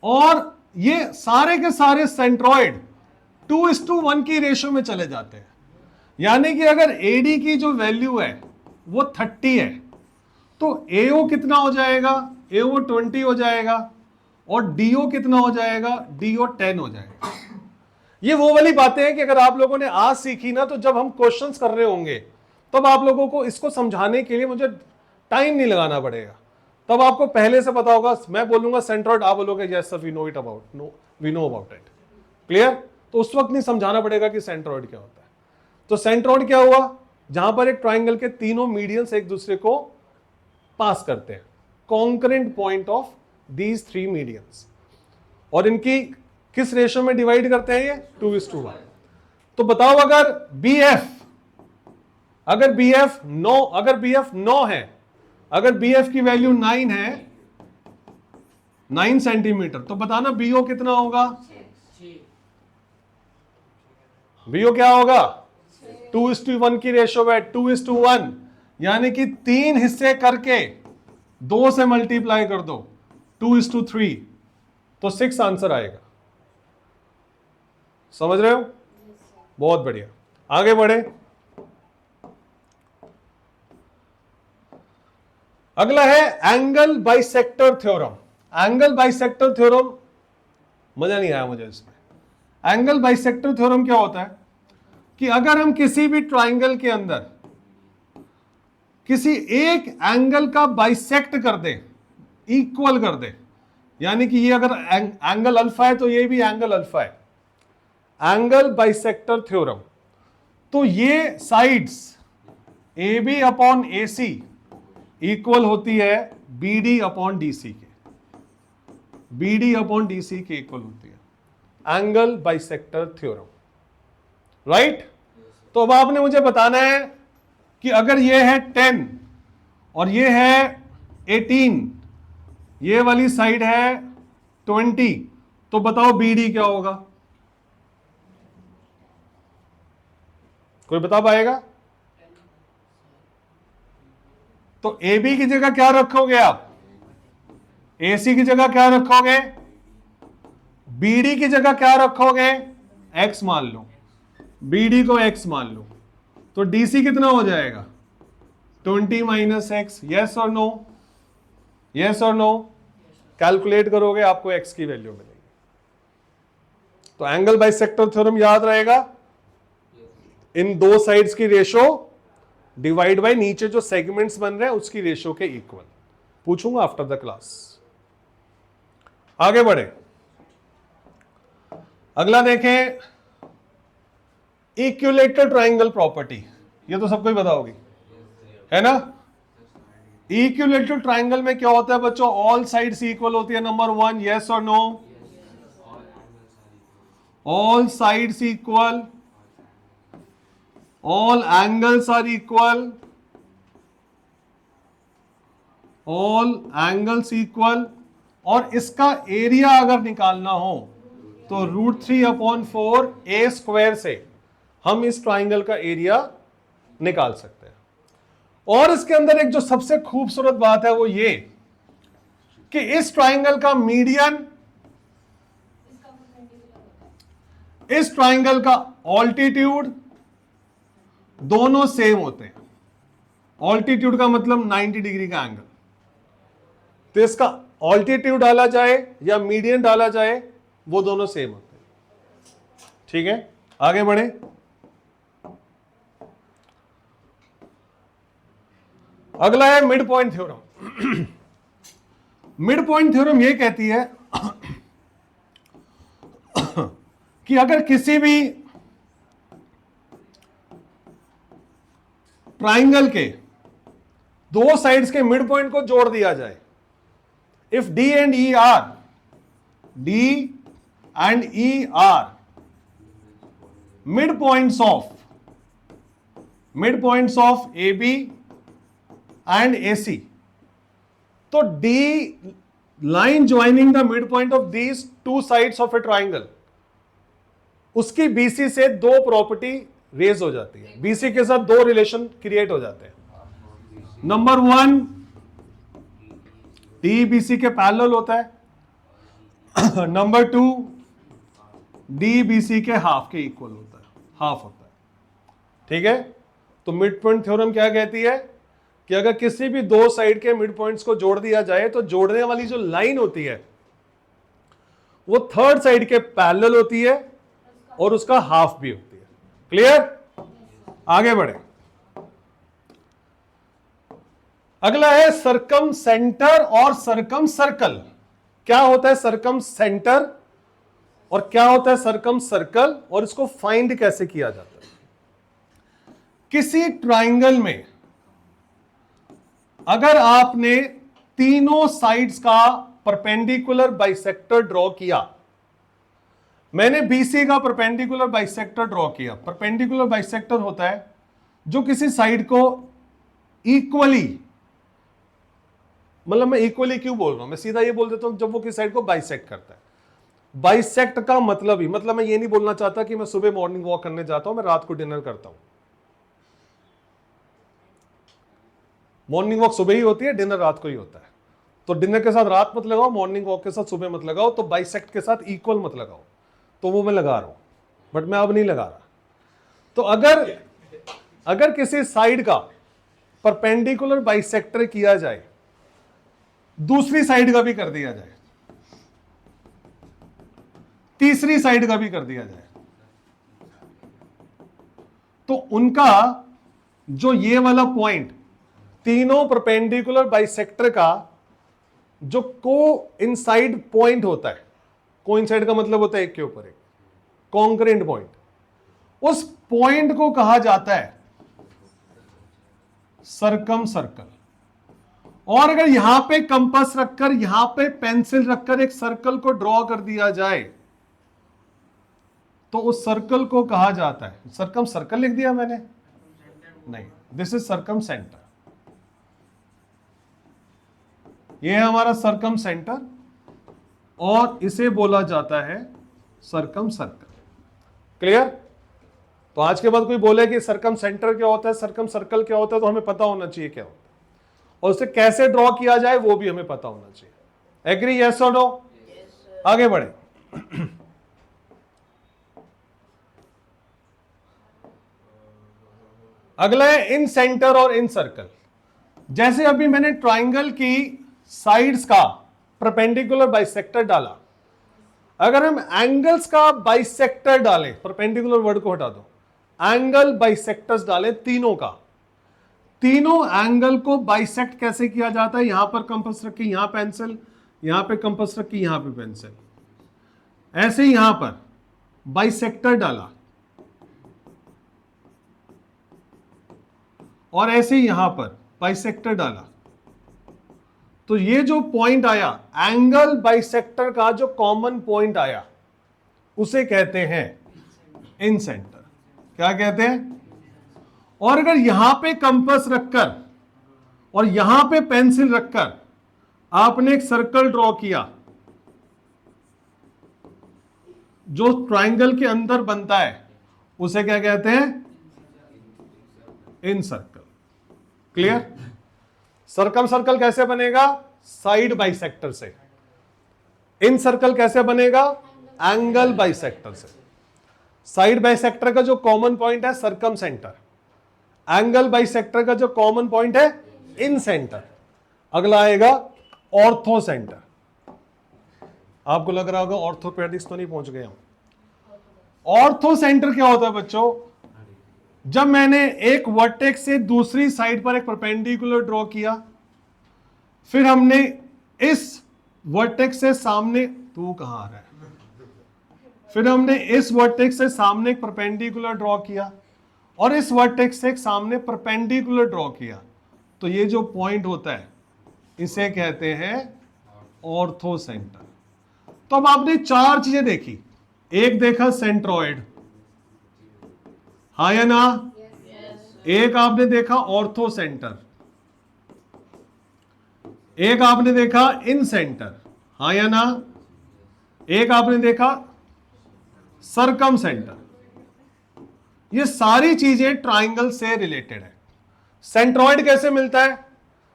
और ये सारे के सारे सेंट्रॉइड 2:1 की रेशियो में चले जाते हैं। यानी कि अगर AD की जो वैल्यू है वो 30 है, तो AO कितना हो जाएगा? AO 20 हो जाएगा। और DO कितना हो जाएगा? DO 10 हो जाएगा। ये वो वाली बातें हैं कि अगर आप लोगों ने आज सीखी ना, तो जब हम क्वेश्चंस कर रहे होंगे तब आप लोगों को इसको समझाने के लिए मुझे टाइम नहीं लगाना पड़ेगा। तब आपको पहले से पता होगा। मैं बोलूंगा सेंट्रॉइड, आप बोलोगे yes sir we know it about, no we know about it. Clear? तो उस वक्त नहीं समझाना पड़ेगा कि सेंट्रॉइड क्या होता है। तो सेंट्रॉइड क्या हुआ? जहां पर एक ट्राइंगल के तीनों मीडियंस एक दूसरे को पास करते हैं, concurrent point of these 3 medians. और इनकी किस रेशियो में डिवाइड करते हैं? ये 2:1। तो बताओ, अगर BF 9 है, अगर BF की वैल्यू 9 है, 9 सेंटीमीटर, तो बताना BO कितना होगा? BO क्या होगा? 2:1 की रेशियो है, 2:1। यानी कि 3 हिस्से करके 2 से मल्टीप्लाई कर दो, 2:3, तो 6 आंसर आएगा। समझ रहे हो? बहुत बढ़िया, आगे बढ़े। अगला है angle bisector theorem. Angle bisector theorem, मजा नहीं आया मुझे इसमें। एंगल बाइसेक्टर थ्योरम क्या होता है कि अगर हम किसी भी ट्राइंगल के अंदर किसी एक एंगल का बाइसेक्ट कर दे, इक्वल कर दे, यानी कि ये अगर एंगल अल्फा है तो ये भी एंगल अल्फा है, एंगल बाइसेक्टर थ्योरम, तो ये sides AB upon AC equal होती है BD अपॉन DC के, BD अपॉन DC के इक्वल होती है एंगल बाइसेक्टर थ्योरम। राइट? तो अब आपने मुझे बताना है कि अगर ये है 10 और ये है 18, ये वाली साइड है 20, तो बताओ BD क्या होगा? कोई बता पाएगा? तो AB की जगह क्या रखोगे आप? AC की जगह क्या रखोगे? BD की जगह क्या रखोगे? X मान लो, BD को X मान लो, तो DC कितना हो जाएगा? 20 माइनस X। यस और नो? यस और नो? कैलकुलेट करोगे आपको X की वैल्यू मिलेगी। तो एंगल बाइसेक्टर थ्योरम याद रहेगा, इन दो साइड्स की रेशो डिवाइड बाय नीचे जो सेगमेंट्स बन रहे हैं उसकी रेशो के इक्वल। पूछूंगा आफ्टर द क्लास। आगे बढ़े, अगला देखें, इक्विलेटरल ट्राइंगल प्रॉपर्टी। ये तो सबको ही पता होगी, है ना? इक्विलेटरल ट्राइंगल में क्या होता है बच्चों? ऑल साइड्स इक्वल होती है, नंबर 1। यस और no? All sides equal, all angles are equal, all angles equal, और इसका एरिया अगर निकालना हो तो √3/4 a स्क्वायर से हम इस ट्राइंगल का एरिया निकाल सकते हैं। और इसके अंदर एक जो सबसे खूबसूरत बात है वो ये कि इस ट्राइंगल का मीडियन, इस ट्राइंगल का ऑल्टीट्यूड दोनों सेम होते हैं। ऑल्टीट्यूड का मतलब 90 डिग्री का एंगल। तो इसका ऑल्टीट्यूड डाला जाए या मीडियन डाला जाए वो दोनों सेम होते हैं। ठीक है, आगे बढ़े। अगला है mid point theorem. Mid point theorem ये कहती है कि अगर किसी भी ट्राइंगल के दो साइड्स के मिड पॉइंट को जोड़ दिया जाए, if D and E R midpoints of AB and AC, तो D line joining the midpoint of these two sides of a triangle, उसकी BC से दो प्रॉपर्टी रेज हो जाती है, BC के साथ दो रिलेशन क्रिएट हो जाते हैं। नंबर 1, D BC के पैरेलल होता है। नंबर 2, D BC के हाफ के इक्वल होता है, हाफ होता है। ठीक है, तो मिड पॉइंट थ्योरम क्या कहती है कि अगर किसी भी दो साइड के मिड पॉइंट्स को जोड़ दिया जाए तो जोड़ने वाली जो लाइन होती है वो थर्ड साइड के पैरेलल होती है और उसका हाफ भी होती है। क्लियर, आगे बढ़े। अगला है सरकम सेंटर और सरकम सर्कल। क्या होता है सरकम सेंटर और क्या होता है सरकम सर्कल, और इसको फाइंड कैसे किया जाता है? किसी ट्राइंगल में अगर आपने तीनों साइड्स का परपेंडिकुलर बाइसेक्टर ड्रॉ किया, मैंने बीसी का परपेंडिकुलर बाइसेक्टर ड्रॉ किया। परपेंडिकुलर बाइसेक्टर होता है जो किसी साइड को इक्वली, मतलब मैं इक्वली क्यों बोल रहा हूं, मैं सीधा ये बोल देता हूं जब वो किसी साइड को बाइसेक्ट करता है। बाइसेक्ट का मतलब ही, मतलब मैं ये नहीं बोलना चाहता कि मैं सुबह मॉर्निंग वॉक करने जाता हूं, मैं रात को डिनर करता हूं। मॉर्निंग वॉक सुबह ही होती है, डिनर रात को ही होता है। तो डिनर के साथ रात मत लगाओ, मॉर्निंग वॉक के साथ सुबह मत लगाओ, तो बाइसेक्ट के साथ इक्वल मत लगाओ। तो वो मैं लगा रहा हूं, बट मैं अब नहीं लगा रहा। तो अगर किसी साइड का परपेंडिकुलर बाइसेक्टर किया जाए, दूसरी साइड का भी कर दिया जाए, तीसरी साइड का भी कर दिया जाए, तो उनका जो ये वाला पॉइंट, तीनों परपेंडिकुलर बाइसेक्टर का जो कोइंसाइड पॉइंट होता है, कोइंसाइड का मतलब होता है एक के ऊपर एक, कॉन्करेंट पॉइंट, उस पॉइंट को कहा जाता है सरकम सर्कल। और अगर यहां पे कंपास रखकर, यहां पे पेंसिल रखकर एक सर्कल को ड्रॉ कर दिया जाए तो उस सर्कल को कहा जाता है, सरकम सर्कल लिख दिया मैंने, नहीं, दिस इज सरकम सेंटर। यह है हमारा सरकम सेंटर और इसे बोला जाता है सरकम सर्कल। क्लियर? तो आज के बाद कोई बोले कि सरकम सेंटर क्या होता है, सरकम सर्कल क्या होता है, तो हमें पता होना चाहिए क्या होता है और उसे कैसे ड्रॉ किया जाए वो भी हमें पता होना चाहिए। एग्री? यस और नो? आगे बढ़े। अगला है इन सेंटर और इन सर्कल। जैसे अभी मैंने ट्राइंगल की साइड्स का परपेंडिकुलर बाइसेक्टर डाला, अगर हम एंगल्स का बाइसेक्टर डालें, परपेंडिकुलर वर्ड को हटा दो, एंगल बाइसेक्टर्स डालें तीनों का, तीनों एंगल को बाइसेक्ट कैसे किया जाता है? यहां पर कंपास रखी, यहां पेंसिल, यहां पे कंपास रखी, यहां पे पेंसिल, ऐसे ही यहां पर बाइसेक्टर डाला और ऐसे ही यहां पर बाइसेक्टर डाला, तो ये जो पॉइंट आया, एंगल बाइसेक्टर का जो कॉमन पॉइंट आया, उसे कहते हैं इन सेंटर। क्या कहते हैं? और अगर यहां पे कंपास रखकर और यहां पे पेंसिल रखकर आपने एक सर्कल ड्रॉ किया जो ट्राइंगल के अंदर बनता है, उसे क्या कहते हैं? इन सर्कल। क्लियर? सरकम सर्कल कैसे बनेगा? साइड बाइसेक्टर से। इन सर्कल कैसे बनेगा? एंगल बाइसेक्टर से। साइड बाइसेक्टर का जो कॉमन पॉइंट है सरकम सेंटर, एंगल बाइसेक्टर का जो कॉमन पॉइंट है इन सेंटर। अगला आएगा ऑर्थो सेंटर। आपको लग रहा होगा ऑर्थोपेडिक्स तो नहीं पहुंच गए हम। ऑर्थो सेंटर क्या होता है बच्चों? जब मैंने एक वर्टेक्स से दूसरी साइड पर एक परपेंडिकुलर ड्रॉ किया, फिर हमने इस वर्टेक्स से सामने, तू कहां आ रहा है, फिर हमने इस वर्टेक्स से सामने एक परपेंडिकुलर ड्रॉ किया और इस वर्टेक्स से एक सामने परपेंडिकुलर ड्रॉ किया, तो ये जो पॉइंट होता है इसे कहते हैं ऑर्थो सेंटर। तो अब आपने चार चीजें देखी, एक देखा सेंट्रॉइड, हाँ या ना, एक आपने देखा ऑर्थो सेंटर, एक आपने देखा इन सेंटर, हाँ या ना, एक आपने देखा सरकम सेंटर। ये सारी चीजें ट्राइंगल से रिलेटेड है। सेंट्रॉइड कैसे मिलता है?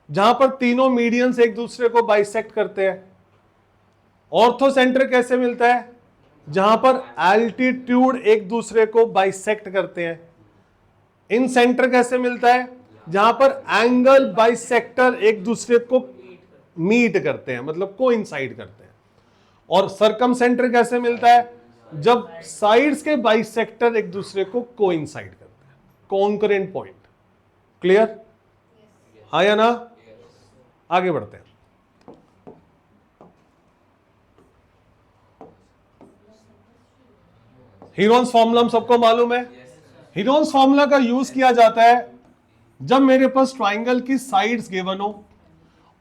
जहां पर तीनों मीडियंस एक दूसरे को बाइसेक्ट करते हैं। ऑर्थो सेंटर कैसे मिलता है? जहां पर एल्टीट्यूड एक दूसरे को बाइसेक्ट करते हैं। इन सेंटर कैसे मिलता है? जहां पर एंगल बाइसेक्टर एक दूसरे को मीट करते हैं, मतलब कोइंसाइड करते हैं। और सरकम सेंटर कैसे मिलता है? जब साइड्स के बाइसेक्टर एक दूसरे को कोइंसाइड करते हैं, कॉन्करेंट पॉइंट। क्लियर? हाँ या ना? आगे बढ़ते हैं। हीरोन्स फॉर्मूला हम सबको मालूम है। हीरोन्स फॉर्मूला का यूज किया जाता है जब मेरे पास ट्राइंगल की साइड्स गिवन हो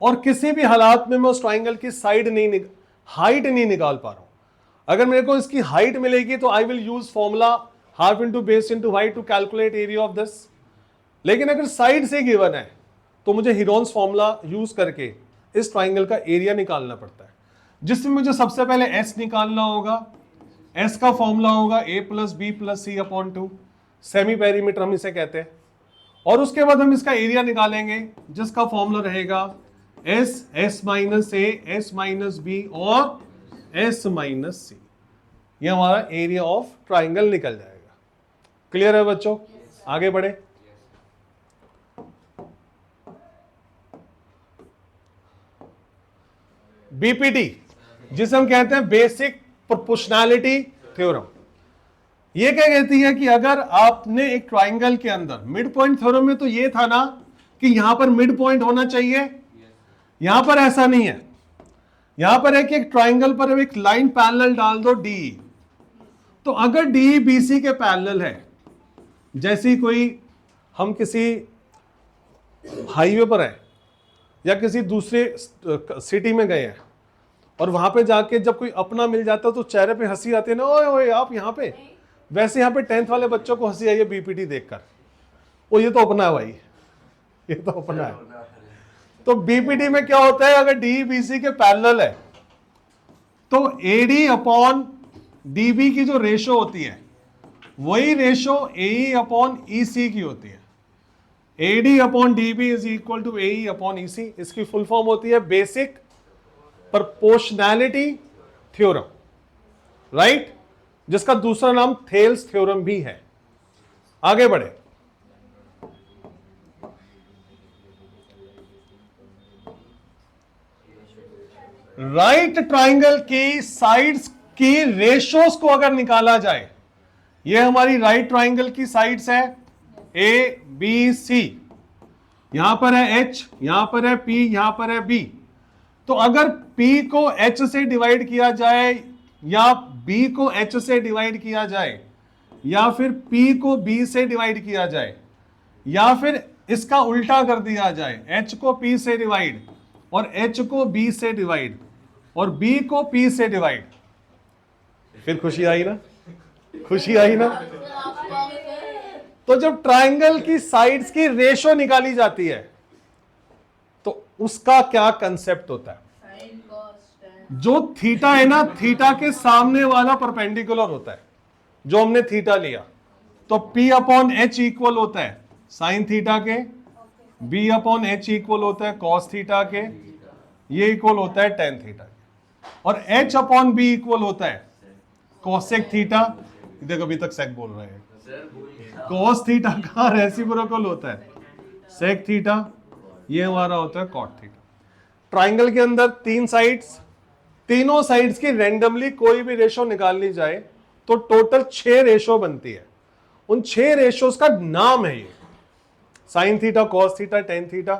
और किसी भी हालात में मैं उस ट्राइंगल की हाइट नहीं निकाल पा रहा हूं। अगर मेरे को इसकी हाइट मिलेगी तो I will use formula half into base into height to calculate area of this. लेकिन अगर साइड से गिवन है तो मुझे हीरोन्स फॉर्मूला यूज करके इस ट्राइंगल का एरिया निकालना पड़ता है, जिसमें मुझे सबसे पहले एस निकालना होगा। एस का फॉर्मूला होगा ए प्लस बी प्लस सी अपॉन 2, सेमी पेरीमीटर हम इसे कहते हैं। और उसके बाद हम इसका एरिया निकालेंगे, जिसका फॉर्मूला रहेगा एस, एस माइनस ए, एस माइनस बी और एस माइनस सी। ये हमारा एरिया ऑफ ट्राइंगल निकल जाएगा। क्लियर है बच्चों? आगे बढ़े। बीपीटी, जिसे हम कहते हैं बेसिक प्रोपोर्शनैलिटी थ्योरम, ये क्या कहती है कि अगर आपने एक ट्राइंगल के अंदर, मिड पॉइंट थ्योरम में तो ये था ना कि यहां पर मिड पॉइंट होना चाहिए, यहां पर ऐसा नहीं है। यहां पर है कि एक ट्राइंगल पर एक लाइन पैरेलल डाल दो डी, तो अगर डी बीसी के पैरेलल है, जैसी कोई हम किसी हाईवे पर है या किसी दूसरे सिटी में गए हैं और वहां पे जाके जब कोई अपना मिल जाता है तो चेहरे पे हंसी आती है ना, ओए ओए आप यहाँ पे, वैसे यहाँ पे 10th वाले बच्चों को हंसी आई है बीपीटी देखकर, वो ये तो अपना है भाई, ये तो अपना है। तो बीपीटी में क्या होता है, अगर डी बीसी के पैरेलल है तो एडी अपॉन डीबी की जो रेशो होती है वही रेशो एई अपॉन ईसी की होती है। AD upon DB is equal to AE upon EC. इसकी फुल फॉर्म होती है बेसिक प्रोपोर्शनैलिटी थ्योरम, राइट, जिसका दूसरा नाम थेल्स थ्योरम भी है। आगे बढ़े। राइट ट्राइंगल की साइड्स की रेशोस को अगर निकाला जाए, ये हमारी राइट ट्राइंगल की साइड्स है ए बी सी, यहां पर है एच, यहां पर है पी, यहां पर है बी। तो अगर P को H से डिवाइड किया जाए या B को H से डिवाइड किया जाए या फिर P को B से डिवाइड किया जाए या फिर इसका उल्टा कर दिया जाए, H को P से डिवाइड और H को B से डिवाइड और B को P से डिवाइड, फिर खुशी आई ना? खुशी आई ना? तो जब ट्राइंगल की साइड्स की रेशो निकाली जाती है तो उसका क्या कंसेप्ट होता है? जो थीटा है ना, थीटा के सामने वाला परपेंडिकुलर होता है, जो हमने थीटा लिया, तो P अपॉन एच इक्वल होता है साइन थीटा के, B अपॉन एच इक्वल होता है कॉस थीटा के, ये इक्वल होता है टेन थीटा के, और H अपॉन बी इक्वल होता है कॉसेक थीटा। देखो अभी तक सेक बोल रहे हैं, कॉस थीटा का रेसिप्रोकल होता है सेक थीटा, ये हमारा होता है कॉट थीटा। ट्राइंगल के अंदर तीन साइड्स, तीनों साइड्स की रैंडमली कोई भी रेशो निकालनी जाए तो टोटल 6 रेशो बनती है। उन 6 रेशोज का नाम है ये, sine theta, cos theta, tan theta,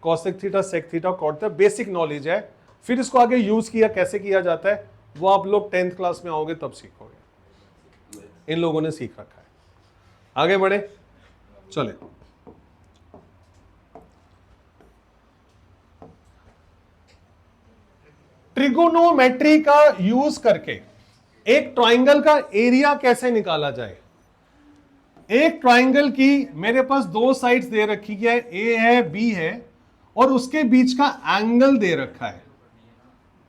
cosec theta, sec theta, cot theta. Basic knowledge है, फिर इसको आगे यूज किया कैसे किया जाता है वो आप लोग 10th क्लास में आओगे तब सीखोगे, इन लोगों ने सीख रखा है। आगे बढ़े, चले। ट्रिगोनोमेट्री का यूज करके एक ट्राइंगल का एरिया कैसे निकाला जाए। एक ट्राइंगल की मेरे पास 2 साइड्स दे रखी है, ए है, बी है, और उसके बीच का एंगल दे रखा है।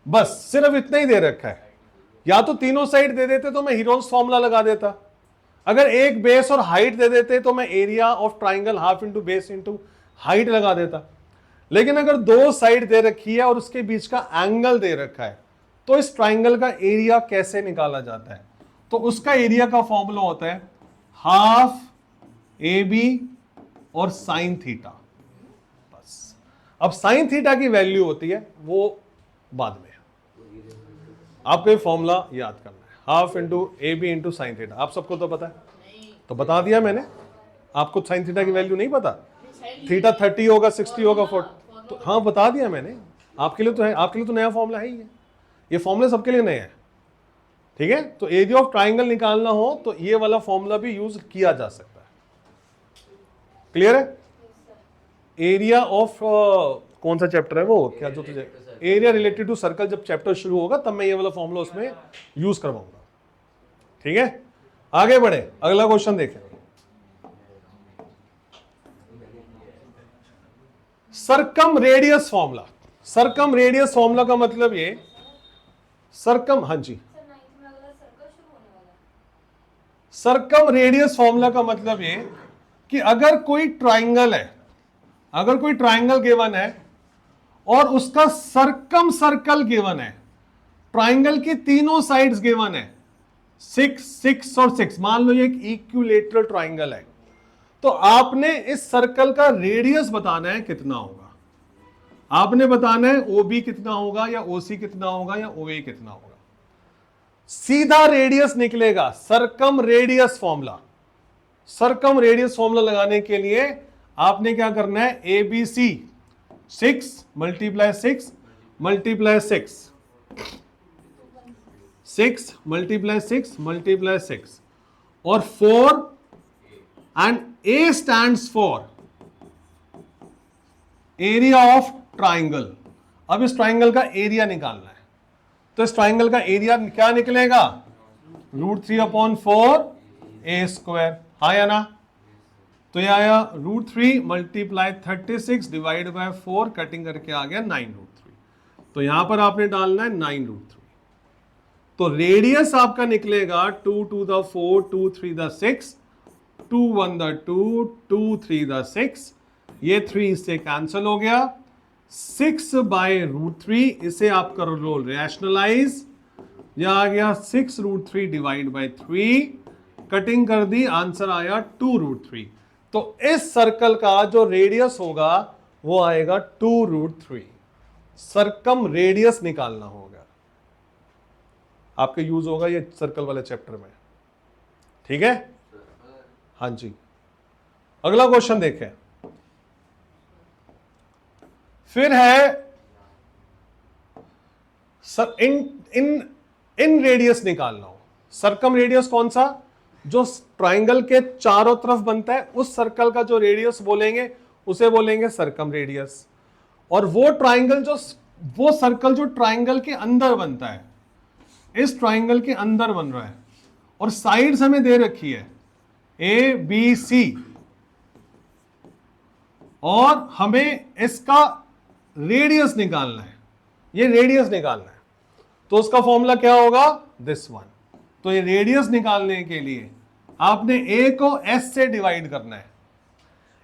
बस सिर्फ इतना ही दे रखा है। या तो तीनों साइड दे देते तो मैं हीरोन्स फॉर्मूला लगा देता, अगर एक बेस और हाइट दे देते तो मैं area of triangle half into base into height लगा देता। लेकिन अगर 2 साइड दे रखी है और उसके बीच का एंगल दे रखा है, तो इस ट्राइंगल का एरिया कैसे निकाला जाता है। तो उसका एरिया का फॉर्मूला होता है हाफ ए बी और साइन थीटा। बस अब साइन थीटा की वैल्यू होती है वो बाद में, आपको ये फॉर्मूला याद करना है, half into A B into sine theta. आप सबको तो पता है, तो बता दिया मैंने। आपको साइन थीटा की वैल्यू नहीं पता, थीटा 30 होगा, 60 होगा, 40, तो हाँ बता दिया मैंने। आपके लिए तो है, आपके लिए तो नया फॉर्मूला है ही है, ये फॉर्मूला सबके लिए नया है, ठीक है। तो एरिया ऑफ ट्राइंगल निकालना हो तो ये वाला फॉर्मूला भी यूज किया जा सकता है। क्लियर है। एरिया ऑफ कौन सा चैप्टर है वो, क्या जो तुझे एरिया रिलेटेड टू सर्कल, जब चैप्टर शुरू होगा तब मैं ये वाला फॉर्मूला उसमें यूज करवाऊंगा, ठीक है। आगे बढ़े, अगला क्वेश्चन देखें। सरकम रेडियस फॉर्मूला। सरकम रेडियस फॉर्मूला का मतलब ये सरकम, हाँ जी, सरकम रेडियस फॉर्मूला का मतलब ये कि अगर कोई ट्राइंगल है, अगर कोई ट्राइंगल गिवन है और उसका सरकम सर्कल गिवन है, ट्राइंगल की तीनों साइड्स गिवन है 6, 6 और 6, मान लो ये एक इक्विलेटरल ट्राइंगल है, तो आपने इस सर्कल का रेडियस बताना है कितना होगा। आपने बताना है OB कितना होगा या OC कितना होगा या OA कितना होगा। सीधा रेडियस निकलेगा, सरकम रेडियस फॉर्मूला। सरकम रेडियस फॉर्मूला लगाने के लिए आपने क्या करना है, ABC 6 multiply 6 multiply 6, 6 multiply 6 multiply 6 और 4, and A stands for area of triangle. अब इस ट्राइंगल का एरिया निकालना है, तो इस ट्राइंगल का एरिया क्या निकलेगा, √3/4 A²। हाँ या ना, तो ये आया √3 मल्टीप्लाई 36 डिवाइड बाय 4, कटिंग करके आ गया 9√3। तो यहां पर आपने डालना है 9√3। तो रेडियस आपका निकलेगा 2 to the 4, 2 3 the 6, 2 1 the 2, 2 3 the 6, ये 3 इससे कैंसिल हो गया। 6/√3, इसे आप कर लो रैशनलाइज, यह आ गया 6√3 डिवाइड बाय 3, कटिंग कर दी, आंसर आया 2√3। तो इस सर्कल का जो रेडियस होगा वो आएगा 2√3। सरकम रेडियस निकालना होगा, आपके यूज होगा ये सर्कल वाले चैप्टर में, ठीक है। हाँ जी, अगला क्वेश्चन देखें। फिर है इन रेडियस निकालना हो। सरकम रेडियस कौन सा, जो ट्राइंगल के चारों तरफ बनता है, उस सर्कल का जो रेडियस बोलेंगे उसे बोलेंगे सरकम रेडियस। और वो ट्राइंगल जो, वो सर्कल जो ट्राइंगल के अंदर बनता है, इस ट्राइंगल के अंदर बन रहा है और साइड्स हमें दे रखी है ABC, और हमें इसका रेडियस निकालना है, ये रेडियस निकालना है, तो उसका फॉर्मूला क्या होगा, दिस वन। तो ये रेडियस निकालने के लिए आपने A को S से डिवाइड करना है।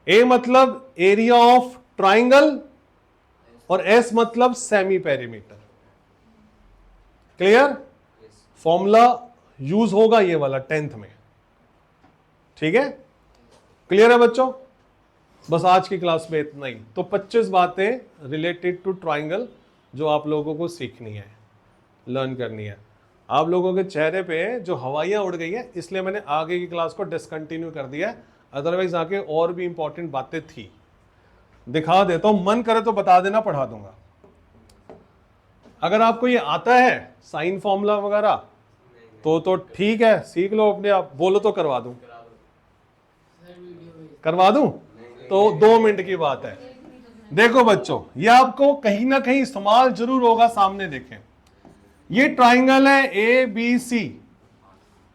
A मतलब एरिया ऑफ ट्राइंगल और S मतलब semi perimeter. Clear, formula use होगा ये वाला 10th में, ठीक है। क्लियर है बच्चों, बस आज की क्लास में इतना ही। तो 25 बातें रिलेटेड टू ट्राइंगल जो आप लोगों को सीखनी है, लर्न करनी है। आप लोगों के चेहरे पे जो हवाइयाँ उड़ गई है, इसलिए मैंने आगे की क्लास को डिसकंटिन्यू कर दिया है, अदरवाइज आगे और भी इंपॉर्टेंट बातें थी। दिखा देता हूं, मन करे तो बता देना, पढ़ा दूंगा। अगर आपको ये आता है साइन फॉर्मूला वगैरह तो ठीक है, सीख लो अपने आप। बोलो तो करवा दूं, करवा दूं? तो 2 मिनट की बात है। देखो बच्चों, ये आपको कहीं ना कहीं इस्तेमाल जरूर होगा। सामने देखें, ये ट्राइंगल है ए बी सी।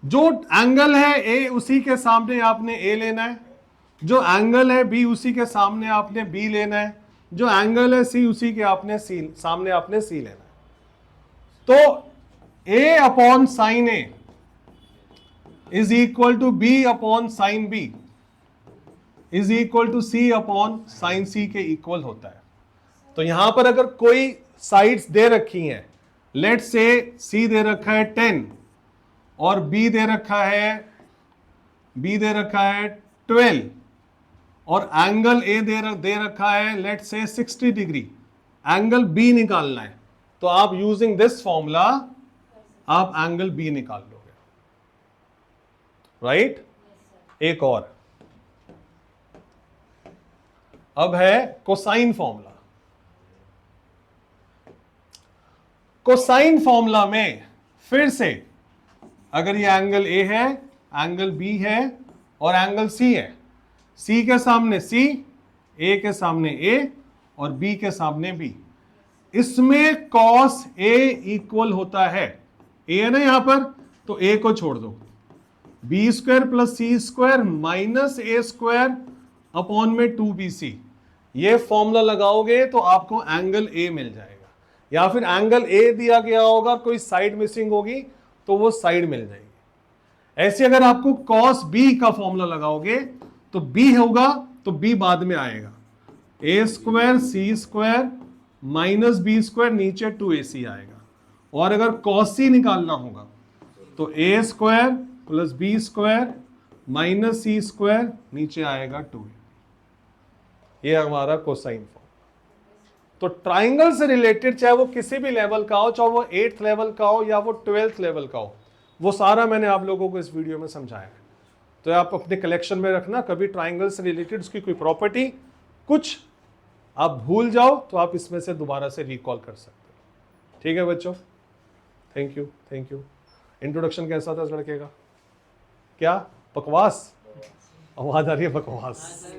जो एंगल है ए, उसी के सामने आपने ए लेना है। जो एंगल है बी, उसी के सामने आपने बी लेना है। जो एंगल है सी, उसी के आपने सी सामने आपने सी लेना है। तो a upon sine a is equal to b upon sine b is equal to c upon sine c के इक्वल होता है। तो यहां पर अगर कोई साइड्स दे रखी हैं, लेट से सी दे रखा है 10 और बी दे रखा है 12 और एंगल ए दे रखा है लेट से 60 डिग्री, एंगल बी निकालना है, तो आप यूजिंग दिस फॉर्मूला आप एंगल बी निकाल लोगे, राइट? एक और अब है कोसाइन फॉर्मूला। कोसाइन फॉर्मूला में फिर से अगर ये एंगल ए है, एंगल बी है और एंगल सी है, सी के सामने सी, ए के सामने ए और बी के सामने बी, इसमें कॉस ए इक्वल होता है, ए है ना यहां पर, तो ए को छोड़ दो, बी स्क्वायर प्लस सी स्क्वायर माइनस ए स्क्वायर अपॉन में 2bc। ये फॉर्मूला लगाओगे तो आपको एंगल ए मिल जाएगा, या फिर एंगल ए दिया गया होगा, कोई साइड मिसिंग होगी तो वो साइड मिल जाएगी। ऐसे अगर आपको कॉस बी का फॉर्मूला लगाओगे तो बी होगा तो बी बाद में आएगा, ए स्क्वायर सी स्क्वायर माइनस बी स्क्वायर नीचे 2ac आएगा। और अगर कॉस सी निकालना होगा तो a square plus b square minus c square नीचे आएगा 2a। ये हमारा कोसाइन फॉर्म। तो ट्राइंगल से रिलेटेड चाहे वो किसी भी लेवल का हो, चाहे वो 8th लेवल का हो या वो 12th लेवल का हो, वो सारा मैंने आप लोगों को इस वीडियो में समझाया है। तो आप अपने कलेक्शन में रखना, कभी ट्राइंगल से रिलेटेड उसकी कोई प्रॉपर्टी कुछ आप भूल जाओ तो आप इसमें से दोबारा से रिकॉल कर सकते हो। ठीक है बच्चों, thank you, thank you. Introduction कैसा था इस लड़के का? क्या बकवास? आवाज आ रही है बकवास?